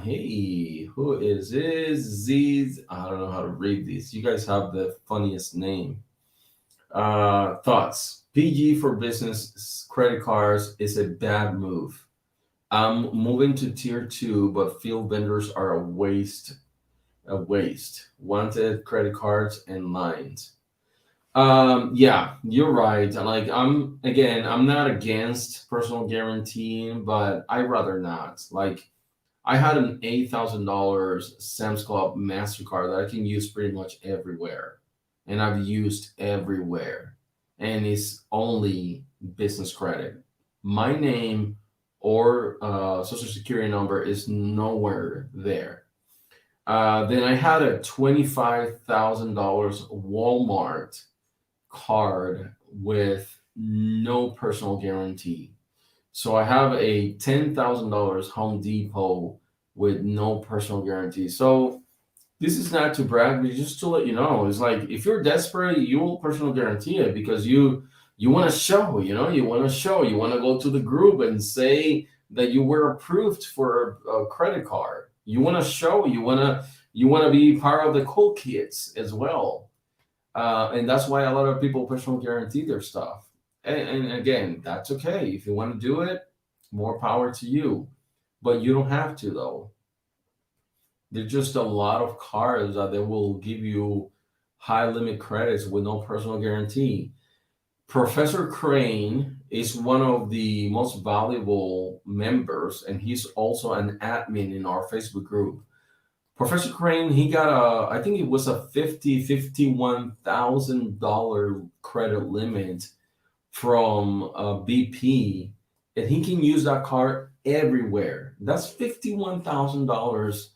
Speaker 2: hey, who is this? Z's. I don't know how to read these. You guys have the funniest name. Thoughts. PG for business credit cards is a bad move. I'm moving to tier 2, but feel vendors are a waste. A waste. Wanted credit cards and lines. Yeah, you're right. Like I'm not against personal guaranteeing, but I'd rather not. Like I had an $8,000 Sam's Club MasterCard that I can use pretty much everywhere. And I've used everywhere. And it's only business credit. My name or social security number is nowhere there. Then I had a $25,000 Walmart card with no personal guarantee. So I have a $10,000 Home Depot with no personal guarantee. So this is not to brag, but just to let you know, it's like if you're desperate, you will personal guarantee it because you want to show, you want to go to the group and say that you were approved for a credit card. You want to show, you want to be part of the cool kids as well. And that's why a lot of people personal guarantee their stuff. And again, that's okay. If you want to do it, more power to you. But you don't have to, though. There's just a lot of cards that they will give you high limit credits with no personal guarantee. Professor Crane is one of the most valuable members, and he's also an admin in our Facebook group. Professor Crane, he got I think it was a $51,000 credit limit from BP, and he can use that card everywhere. That's $51,000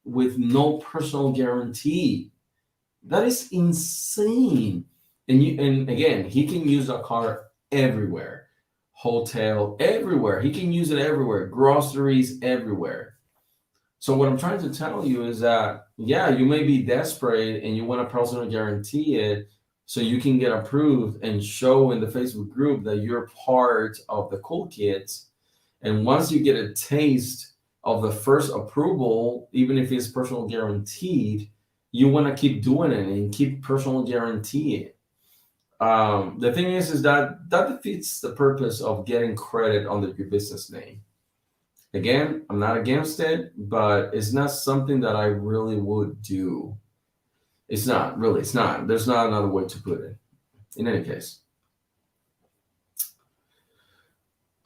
Speaker 2: with no personal guarantee. That is insane. And again, he can use that card everywhere. hotel, everywhere. He can use it everywhere, groceries, everywhere. So what I'm trying to tell you is that, yeah, you may be desperate and you want to personal guarantee it so you can get approved and show in the Facebook group that you're part of the cool kids. And once you get a taste of the first approval, even if it's personal guaranteed, you want to keep doing it and keep personal guaranteeing. The thing is that that defeats the purpose of getting credit under your business name. Again, I'm not against it, but it's not something that I really would do. It's not really. It's not. There's not another way to put it. In any case.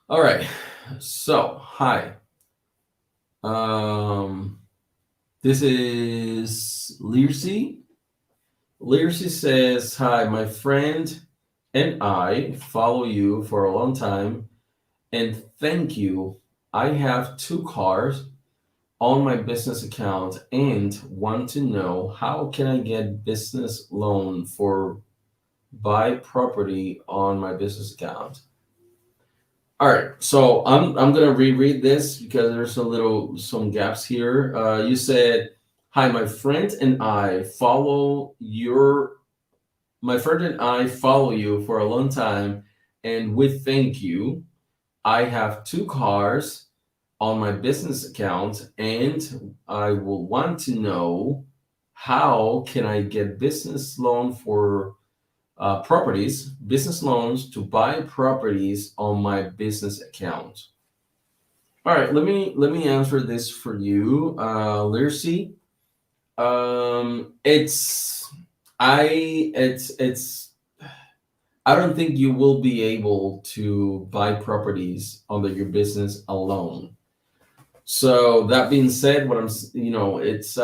Speaker 2: All right. So, hi. This is Lirsi. Lirsi says, "Hi, my friend and I follow you for a long time, and thank you. I have 2 cars on my business account and want to know how can I get business loan for buy property on my business account." All right, so I'm gonna reread this because there's some gaps here. You said, "Hi, my friend and I follow you for a long time, and we thank you. I have 2 cars on my business account, and I will want to know how can I get business loan for business loans to buy properties on my business account." All right, let me answer this for you, Lirsi. It's it's I don't think you will be able to buy properties under your business alone. So that being said, it's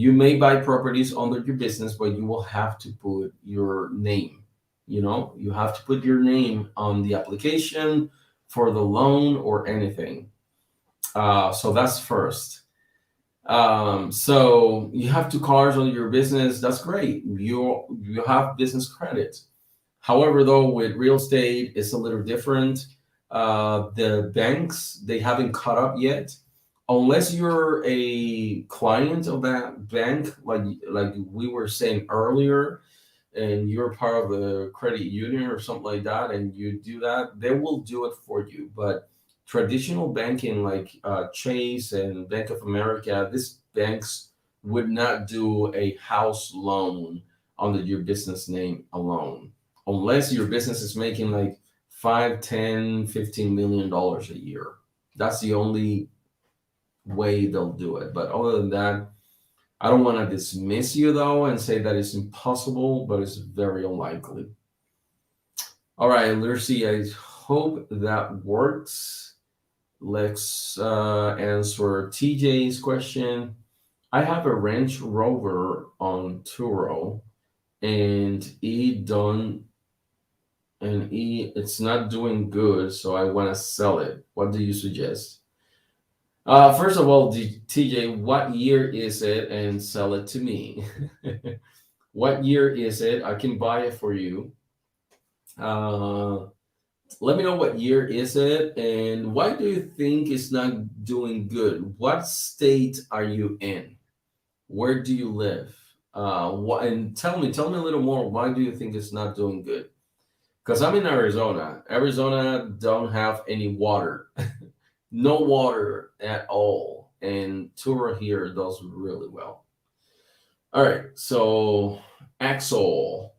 Speaker 2: you may buy properties under your business, but you will have to put your name. You have to put your name on the application for the loan or anything. So that's first. So you have 2 cars on your business. That's great. You have business credit. However, though, with real estate, it's a little different. The banks, they haven't caught up yet. Unless you're a client of that bank, like we were saying earlier, and you're part of a credit union or something like that, and you do that, they will do it for you. But traditional banking like Chase and Bank of America, these banks would not do a house loan under your business name alone, unless your business is making like 5, 10, $15 million a year. That's the only way they'll do it. But other than that, I don't want to dismiss you though and say that it's impossible, but it's very unlikely. All right, Lucy, I hope that works. Let's answer TJ's question. I have a Range Rover on Turo, and it's not doing good, so I want to sell it. What do you suggest? First of all, TJ, what year is it, and sell it to me? What year is it? I can buy it for you. Let me know what year is it, and why do you think it's not doing good? What state are you in? Where do you live? And tell me a little more. Why do you think it's not doing good? Because I'm in Arizona. Arizona don't have any water, no water at all, and Turo here does really well. All right, so Axel,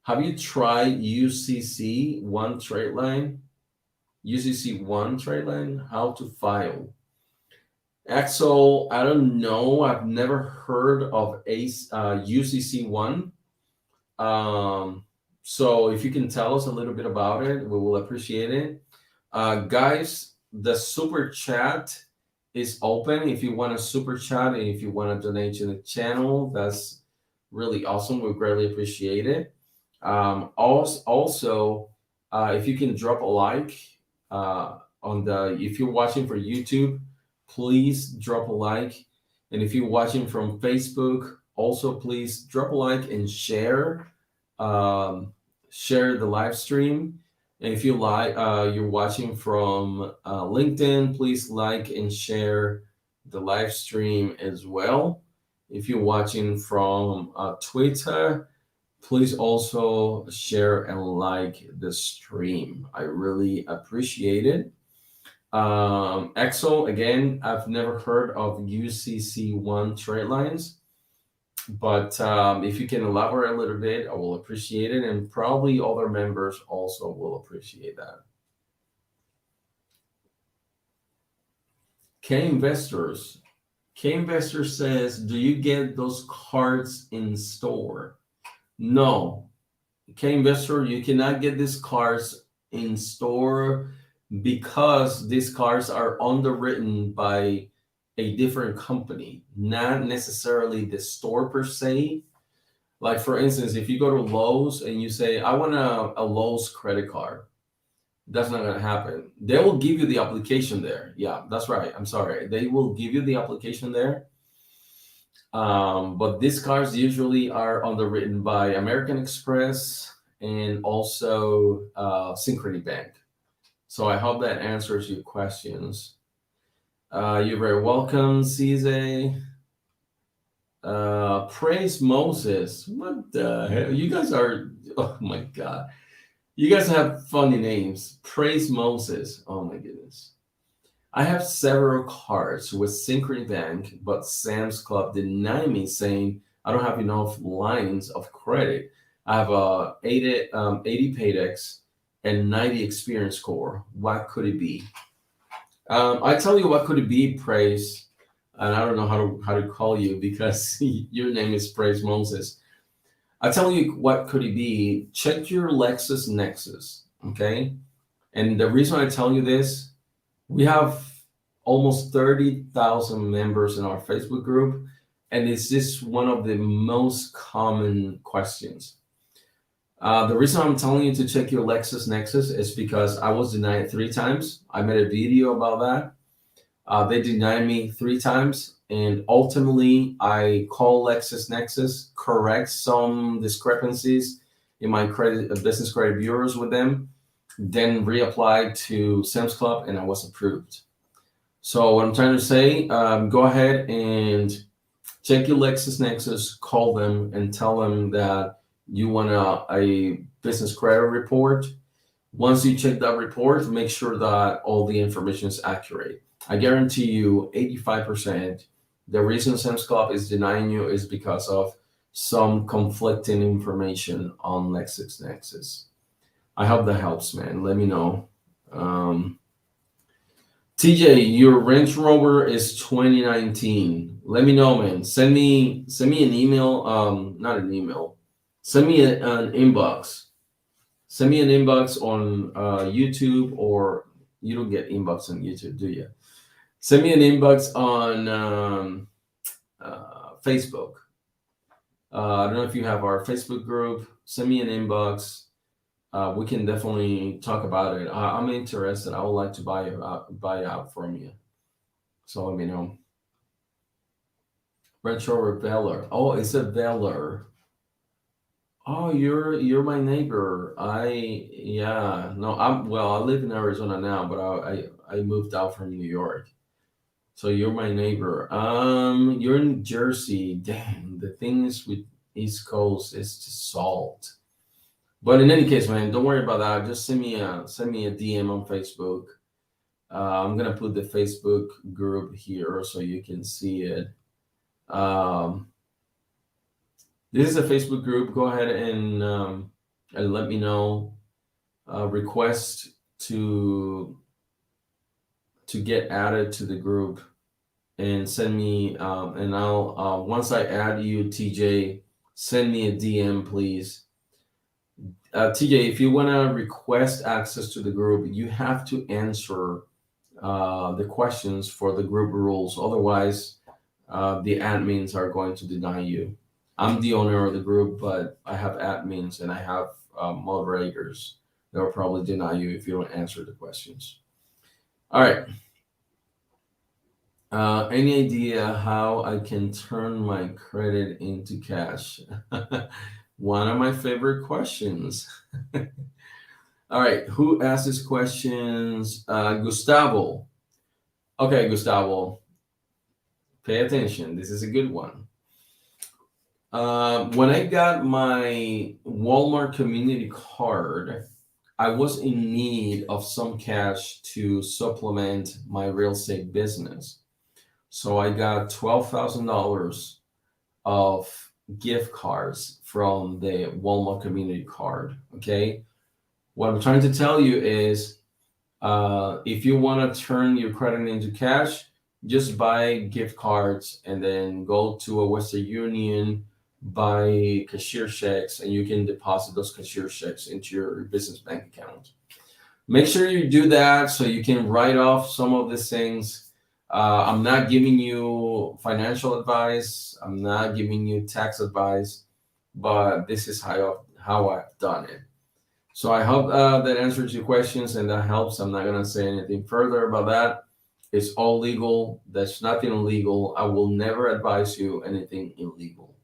Speaker 2: have you tried UCC one trade line? UCC one trade line? How to file? Axel, I don't know. I've never heard of UCC one. So if you can tell us a little bit about it, we will appreciate it. Guys, the super chat is open. If you want to super chat and if you want to donate to the channel, that's really awesome. We greatly appreciate it. Also, if you can drop a like if you're watching for YouTube, please drop a like. And if you're watching from Facebook, also please drop a like and share the live stream. And if you're watching from LinkedIn, please like and share the live stream as well. If you're watching from Twitter, please also share and like the stream. I really appreciate it. EXO, again, I've never heard of UCC1 trade lines, but if you can elaborate a little bit, I will appreciate it, and probably other members also will appreciate that. K Investors. K Investors says, do you get those cards in store? No. K Investor, you cannot get these cards in store because these cards are underwritten by a different company, not necessarily the store per se. Like for instance, if you go to Lowe's and you say, I want a Lowe's credit card, that's not going to happen. They will give you the application there. Yeah, that's right. I'm sorry. They will give you the application there. But these cards usually are underwritten by American Express and also Synchrony Bank. So I hope that answers your questions. You're very welcome, CZ. Praise Moses. What the hell? You guys are, oh my God. You guys have funny names. Praise Moses. Oh my goodness. I have several cards with Synchrony Bank, but Sam's Club denied me, saying I don't have enough lines of credit. I have a 80 Paydex and 90 experience score. What could it be? I tell you what could it be, Praise, and I don't know how to call you because your name is Praise Moses. I tell you what could it be. Check your Lexus Nexus, okay? And the reason I tell you this, we have almost 30,000 members in our Facebook group, and it's just one of the most common questions. The reason I'm telling you to check your Lexus Nexus is because I was denied 3 times. I made a video about that. They denied me 3 times, and ultimately I called LexisNexis, correct some discrepancies in my business credit bureaus with them, then reapplied to Sam's Club, and I was approved. So what I'm trying to say, go ahead and check your LexisNexis, call them, and tell them that you want a business credit report. Once you check that report, make sure that all the information is accurate. I guarantee you 85%, the reason Sam's Club is denying you is because of some conflicting information on LexisNexis. I hope that helps, man. Let me know. TJ, your Range Rover is 2019. Let me know, man. Send me an email. Not an email. Send me an inbox. Send me an inbox on YouTube, or you don't get inbox on YouTube, do you? Send me an inbox on Facebook. I don't know if you have our Facebook group. Send me an inbox. We can definitely talk about it. I'm interested. I would like to buy out from you. So let me know. Retro Velar. Oh, it's a Velar. Oh, you're my neighbor. I live in Arizona now, but I moved out from New York. So you're my neighbor. You're in Jersey. Damn, the thing is with East Coast is just salt. But in any case, man, don't worry about that. Just send me a DM on Facebook. I'm gonna put the Facebook group here so you can see it. This is a Facebook group. Go ahead and let me know. Request to get added to the group, and send me. And I'll once I add you, TJ, send me a DM, please. TJ, if you want to request access to the group, you have to answer the questions for the group rules. Otherwise, the admins are going to deny you. I'm the owner of the group, but I have admins and I have moderators that will probably deny you if you don't answer the questions. All right. Any idea how I can turn my credit into cash? One of my favorite questions. All right, who asked these questions? Gustavo. Okay, Gustavo, pay attention. This is a good one. When I got my Walmart community card, I was in need of some cash to supplement my real estate business. So I got $12,000 of gift cards from the Walmart community card. Okay. What I'm trying to tell you is if you want to turn your credit into cash, just buy gift cards and then go to a Western Union, buy cashier checks, and you can deposit those cashier checks into your business bank account. Make sure you do that so you can write off some of these things. I'm not giving you financial advice. I'm not giving you tax advice, but this is how I've done it. So I hope that answers your questions and that helps. I'm not gonna say anything further about that. It's all legal. There's nothing illegal. I will never advise you anything illegal.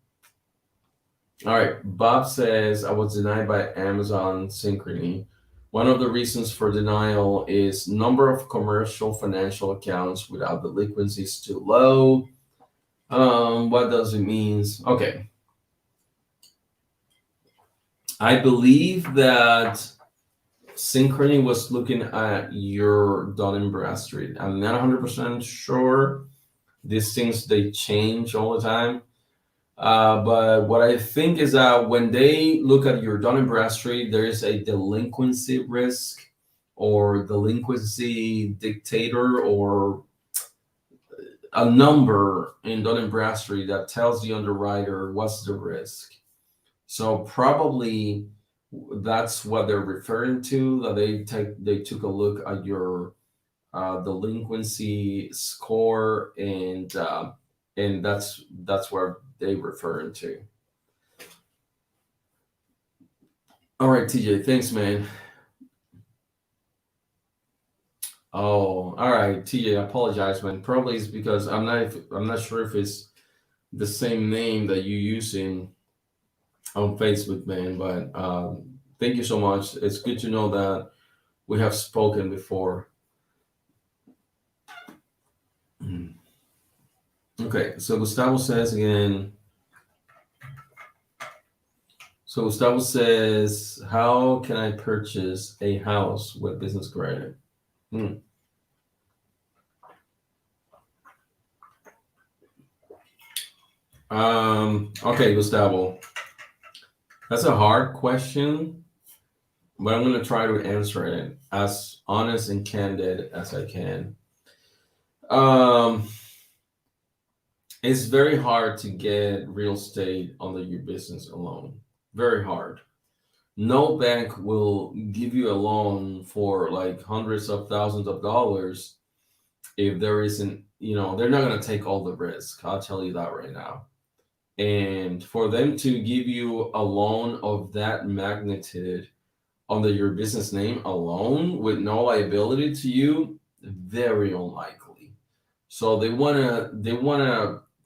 Speaker 2: All right. Bob says I was denied by Amazon Synchrony. One of the reasons for denial is number of commercial financial accounts without delinquency is too low. What does it mean? Okay. I believe that Synchrony was looking at your Dun& Bradstreet. I'm not 100% sure. These things, they change all the time. But what I think is that when they look at your Dun& Bradstreet, there is a delinquency risk or delinquency dictator or a number in Dun& Bradstreet that tells the underwriter what's the risk. So probably that's what they're referring to. That they took a look at your delinquency score, and that's where they referring to. All right, TJ, thanks, man. Oh, all right, TJ, I apologize, man. Probably it's because I'm not sure if it's the same name that you using on Facebook, man. But thank you so much. It's good to know that we have spoken before. Okay, so Gustavo says again. So Gustavo says, how can I purchase a house with business credit? Okay, Gustavo. That's a hard question, but I'm going to try to answer it as honest and candid as I can. It's very hard to get real estate under your business alone. Very hard. No bank will give you a loan for like hundreds of thousands of dollars if there isn't, they're not going to take all the risk. I'll tell you that right now. And for them to give you a loan of that magnitude under your business name alone with no liability to you, very unlikely. So they wanna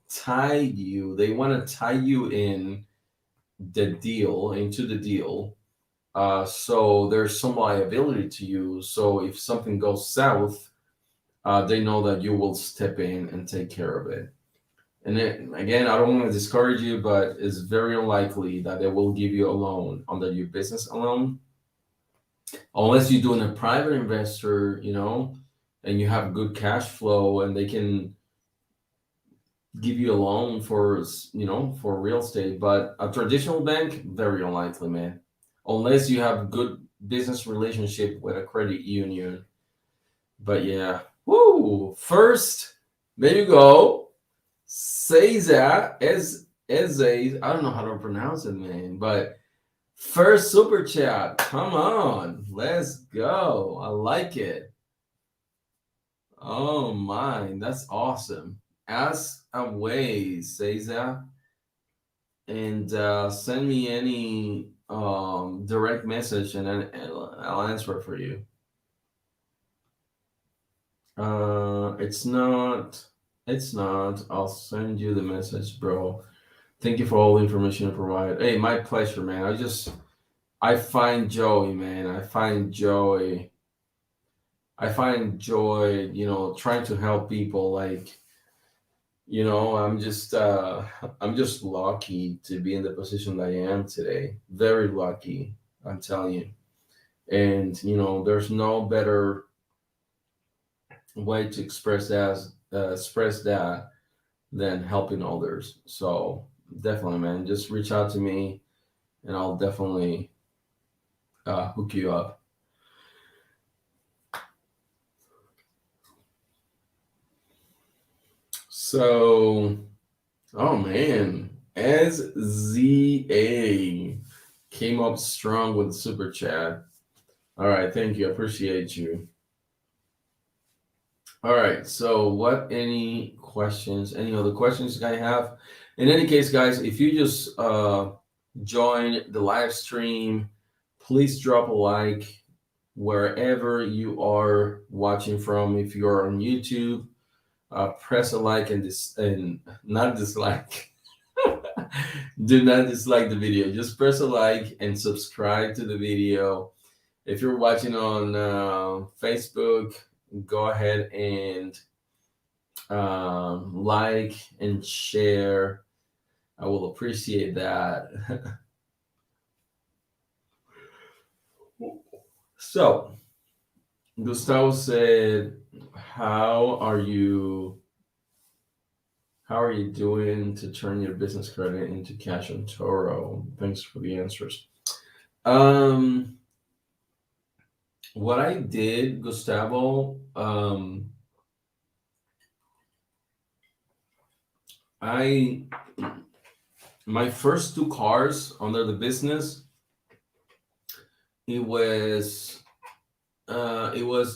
Speaker 2: tie you. They want to tie you into the deal. So there's some liability to you. So if something goes south, they know that you will step in and take care of it. And then, again, I don't want to discourage you, but it's very unlikely that they will give you a loan under your business alone, unless you're doing a private investor, and you have good cash flow, and they can give you a loan for real estate. But a traditional bank, very unlikely, man, unless you have good business relationship with a credit union. But yeah, woo! First, there you go. Cesar Eze, I don't know how to pronounce it, man, but first super chat. Come on, let's go. I like it. Oh my, that's awesome. Ask away, Cesar, and send me any direct message, and then I'll answer it for you. It's not. It's not. I'll send you the message, bro. Thank you for all the information you provide. Hey, my pleasure, man. I find joy, man. I find joy. I find joy, trying to help people. Like, I'm just lucky to be in the position that I am today. Very lucky, I'm telling you. And there's no better way to express that than helping others. So definitely, man, just reach out to me, and I'll definitely hook you up. So, oh man, as ZA came up strong with super chat. All right, thank you. I appreciate you. All right, so any other questions I have? In any case, guys, if you just join the live stream, please drop a like wherever you are watching from. If you're on YouTube, press a like and not dislike. Do not dislike the video. Just press a like and subscribe to the video. If you're watching on Facebook, go ahead and like and share. I will appreciate that. So, Gustavo said, "How are you? How are you doing to turn your business credit into cash on Toro?" Thanks for the answers. Um, what I did, Gustavo, I my first two cars under the business, it was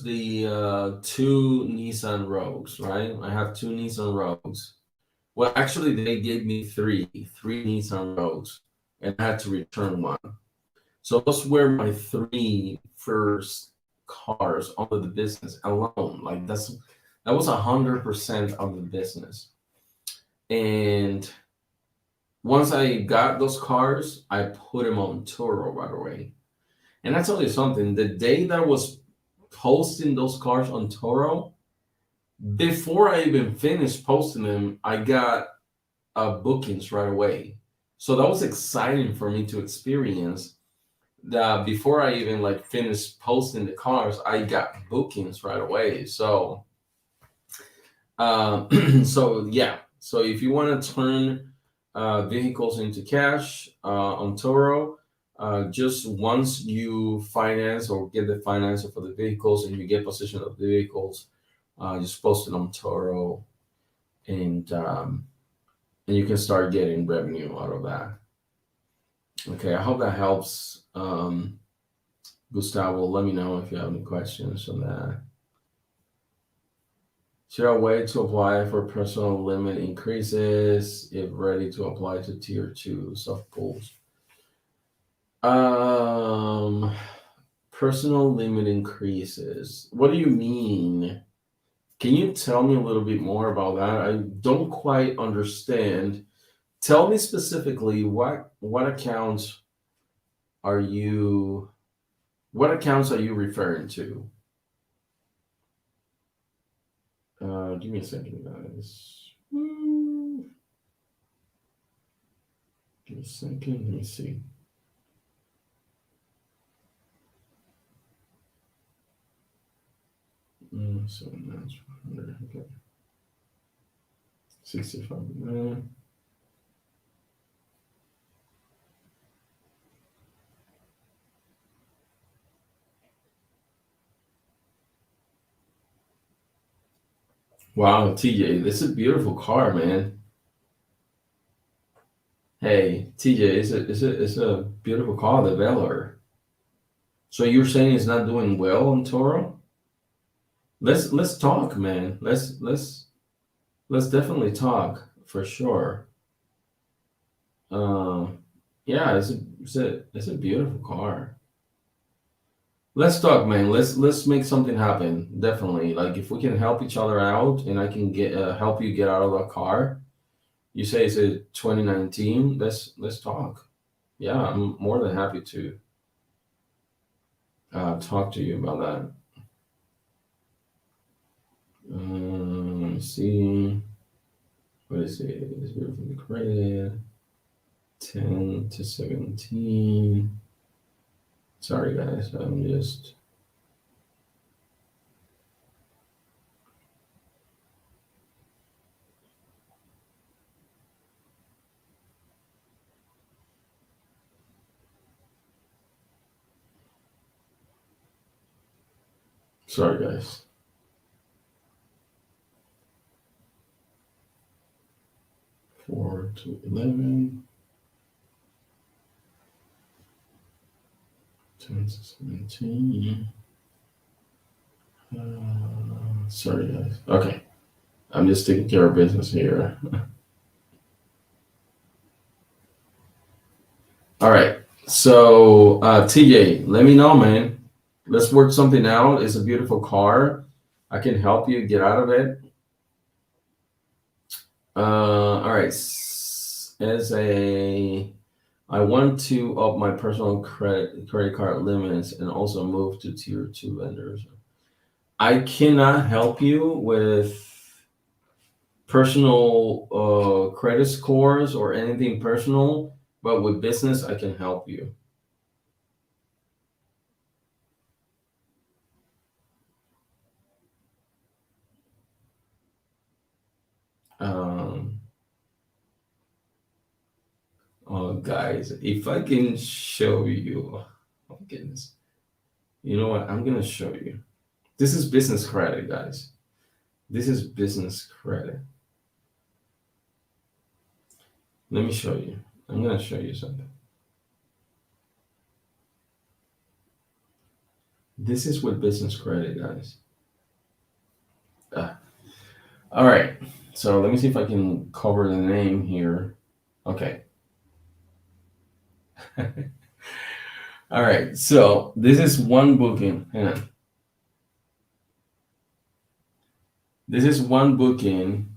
Speaker 2: the two Nissan Rogues, right? I have two Nissan Rogues. Well, actually, they gave me three Nissan Rogues, and I had to return one. So those were my three first cars under the business alone. Like that was 100% of the business. And once I got those cars, I put them on Turo right away. And I tell you something, the day that I was posting those cars on Toro, before I even finished posting them, I got bookings right away. So that was exciting for me to experience that before I even like finished posting the cars, I got bookings right away. So, so yeah. So if you want to turn vehicles into cash on Toro, just once you finance or get the financing for the vehicles and you get possession of the vehicles, just post it on Toro, and you can start getting revenue out of that. Okay, I hope that helps. Gustavo, let me know if you have any questions on that. Should I wait to apply for personal limit increases if ready to apply to tier 2 soft pools? Personal limit increases. What do you mean? Can you tell me a little bit more about that? I don't quite understand. Tell me specifically what accounts are you referring to? Give me a second, guys. Give me a second. Let me see. So that's 100. Okay. 65. Wow, TJ, this is a beautiful car, man. Hey, TJ, it's a beautiful car, the Velar. So you're saying it's not doing well on Toro? Let's talk, man. Let's definitely talk for sure. Yeah, it's a beautiful car. Let's talk, man. Let's make something happen. Definitely. Like if we can help each other out, and I can get help you get out of that car. You say it's a 2019. Let's talk. Yeah, I'm more than happy to. talk to you about that. Let me see. What is it? It's beautifully created. 10 to 17. Sorry, guys. I'm just. Sorry, guys. 4 to 11. 10 to 17. Sorry, guys. Okay. I'm just taking care of business here. All right. So, TJ, let me know, man. Let's work something out. It's a beautiful car. I can help you get out of it. All right. I want to up my personal credit card limits and also move to tier 2 vendors. I cannot help you with personal credit scores or anything personal, but with business, I can help you. Um, oh, guys, if I can show you, oh goodness, you know what? I'm gonna show you. This is business credit, guys. This is business credit. Let me show you. I'm gonna show you something. This is with business credit, guys. All right. So let me see if I can cover the name here. Okay. All right. So this is one booking. Hang on. This is one booking.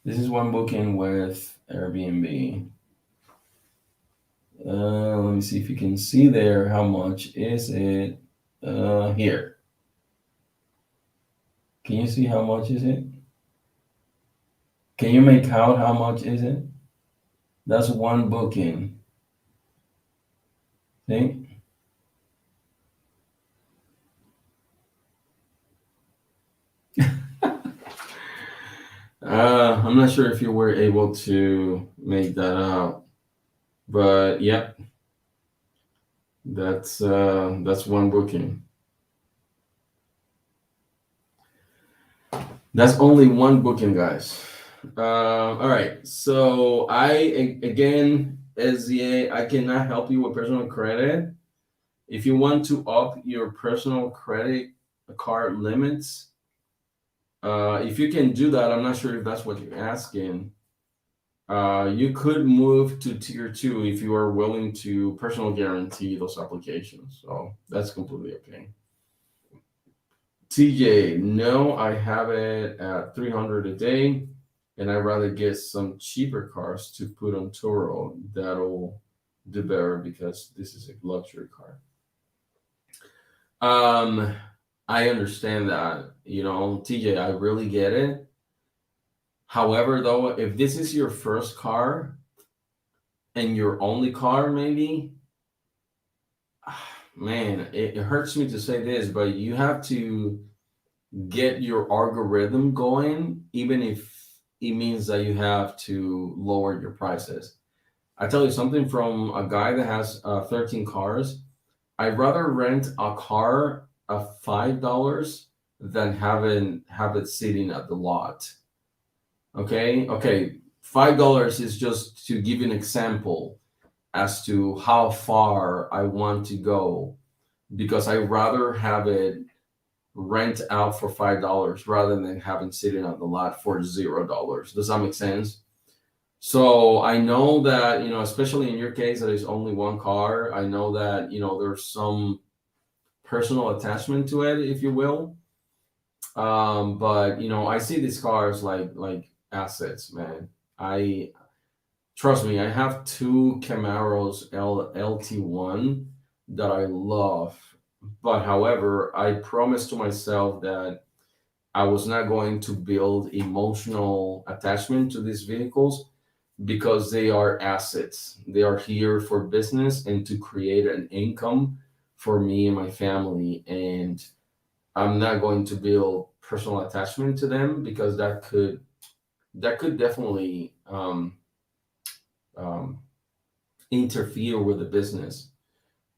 Speaker 2: This is one booking with Airbnb. Let me see if you can see there. How much is it? Here. Can you see how much is it? Can you make out how much is it? That's one booking. See? I'm not sure if you were able to make that out, but yep, that's one booking. That's only one booking, guys. All right. So again, SZA, I cannot help you with personal credit. If you want to up your personal credit card limits, if you can do that, I'm not sure if that's what you're asking. You could move to tier 2 if you are willing to personal guarantee those applications. So that's completely okay. TJ, no, I have it at 300 a day, and I'd rather get some cheaper cars to put on Toro. That'll do better because this is a luxury car. I understand that, TJ, I really get it. However, though, if this is your first car and your only car, maybe, man, it hurts me to say this, but you have to get your algorithm going, even if it means that you have to lower your prices. I tell you something from a guy that has 13 cars. I'd rather rent a car of $5 than have it sitting at the lot. Okay, $5 is just to give you an example as to how far I want to go, because I rather have it rent out for $5 rather than having sitting on the lot for $0. Does that make sense? So I know that, especially in your case, that is only one car. I know that, there's some personal attachment to it, if you will. But I see these cars like assets, man. Trust me, I have two Camaros LT1 that I love. But however, I promised to myself that I was not going to build emotional attachment to these vehicles because they are assets. They are here for business and to create an income for me and my family. And I'm not going to build personal attachment to them because that could definitely um, interfere with the business.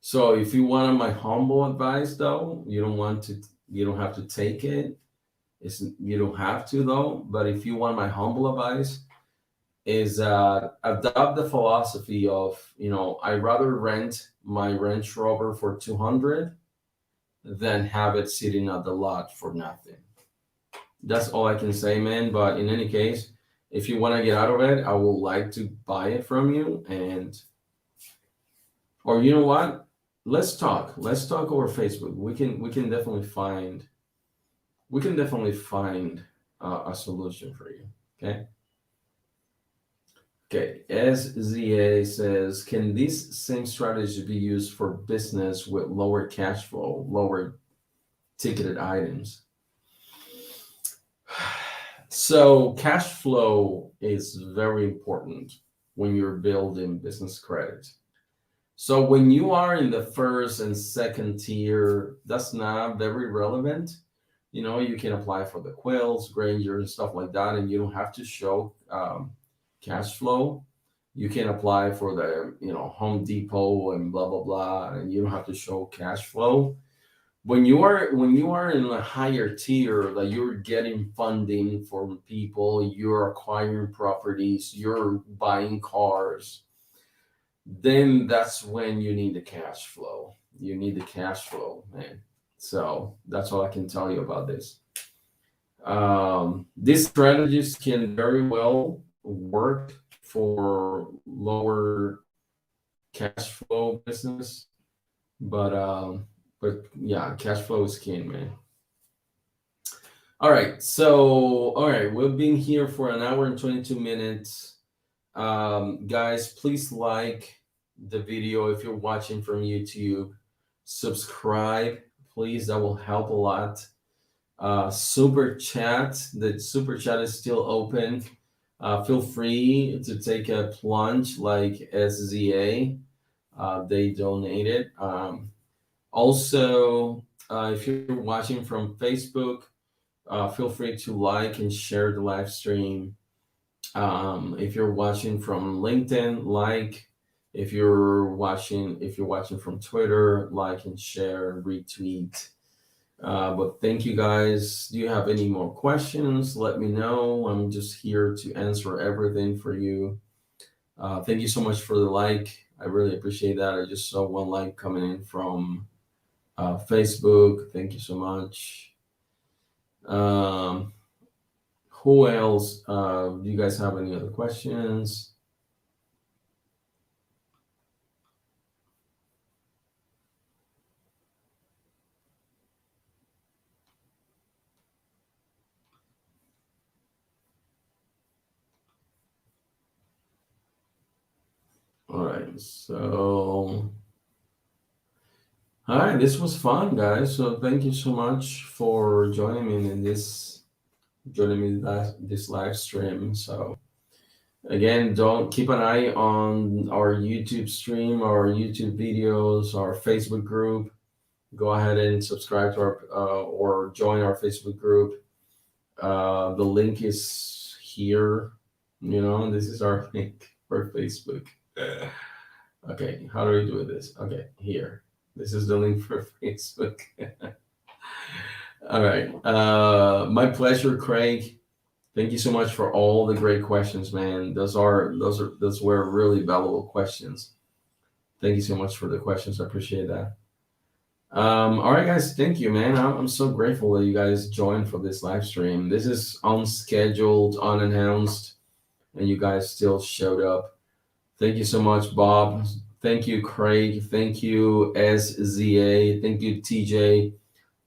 Speaker 2: So if you want my humble advice, though, you don't have to take it. You don't have to though. But if you want my humble advice, is adopt the philosophy of, I rather rent my Range Rover for 200 than have it sitting at the lot for nothing. That's all I can say, man. But in any case, if you want to get out of it, I would like to buy it from you. And or you know what? Let's talk. Let's talk over Facebook. We can definitely find a solution for you. Okay. Okay. SZA says, can this same strategy be used for business with lower cash flow, lower ticketed items? So cash flow is very important when you're building business credit. So when you are in the first and second tier, that's not very relevant. You can apply for the Quills, Granger, and stuff like that, and you don't have to show cash flow. You can apply for the Home Depot and blah blah blah, and you don't have to show cash flow. When you are in a higher tier, that you're getting funding from people, you're acquiring properties, you're buying cars, then that's when you need the cash flow. You need the cash flow, man. So that's all I can tell you about this. These strategies can very well work for lower cash flow business, but yeah, cash flow is king, man. All right, we've been here for an hour and 22 minutes. Guys, please like the video if you're watching from YouTube. Subscribe, please. That will help a lot. Super chat. The super chat is still open. Feel free to take a plunge like SZA. They donated. Also, if you're watching from Facebook, feel free to like and share the live stream. If you're watching from LinkedIn, like. If you're watching from Twitter, like and share, retweet. But thank you guys. Do you have any more questions? Let me know. I'm just here to answer everything for you. Thank you so much for the like. I really appreciate that. I just saw one like coming in from Facebook. Thank you so much. Who else? Do you guys have any other questions? All right, all right, this was fun, guys. So thank you so much for joining me in this live stream. So again, don't keep an eye on our YouTube stream, our YouTube videos, our Facebook group. Go ahead and subscribe to our or join our Facebook group. The link is here. This is our link for Facebook. Okay, how do we do this? Okay, here. This is the link for Facebook. All right. My pleasure, Craig. Thank you so much for all the great questions, man. Those were really valuable questions. Thank you so much for the questions. I appreciate that. All right, guys. Thank you, man. I'm so grateful that you guys joined for this live stream. This is unscheduled, unannounced, and you guys still showed up. Thank you so much, Bob. Thank you, Craig. Thank you, SZA. Thank you, TJ.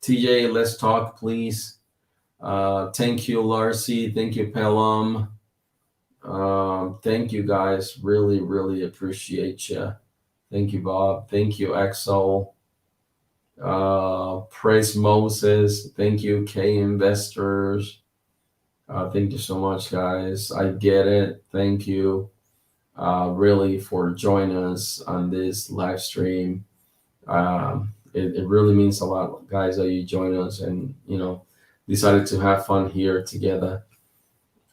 Speaker 2: TJ, let's talk, please. Thank you, Larcy. Thank you, Pelham. Thank you, guys. Really, really appreciate you. Thank you, Bob. Thank you, Axel. Praise Moses. Thank you, K Investors. Thank you so much, guys. I get it. Thank you, really, for joining us on this live stream. It really means a lot, guys, that you join us and decided to have fun here together.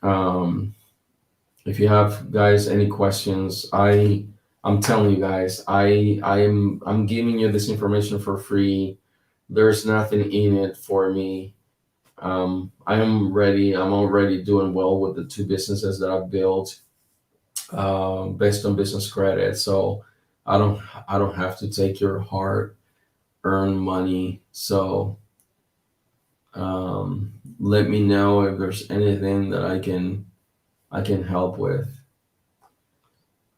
Speaker 2: If you have, guys, any questions, I'm telling you guys, I'm giving you this information for free. There's nothing in it for me. I am ready. I'm already doing well with the two businesses that I've built, based on business credit. So I don't I don't have to take your hard earned money. So let me know if there's anything that I can help with.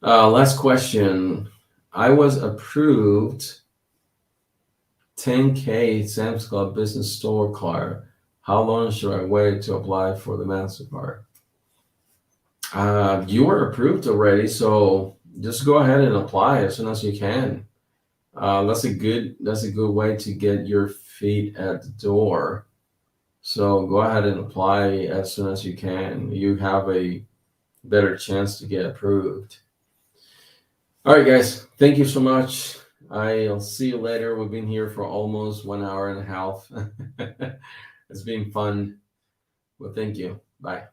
Speaker 2: Last question. I was approved 10K Sam's Club Business Store card. How long should I wait to apply for the MasterCard? You were approved already, so just go ahead and apply as soon as you can. That's a good way to get your feet at the door. So go ahead and apply as soon as you can. You have a better chance to get approved. All right, guys. Thank you so much. I'll see you later. We've been here for almost 1 hour and a half. It's been fun. Well, thank you. Bye.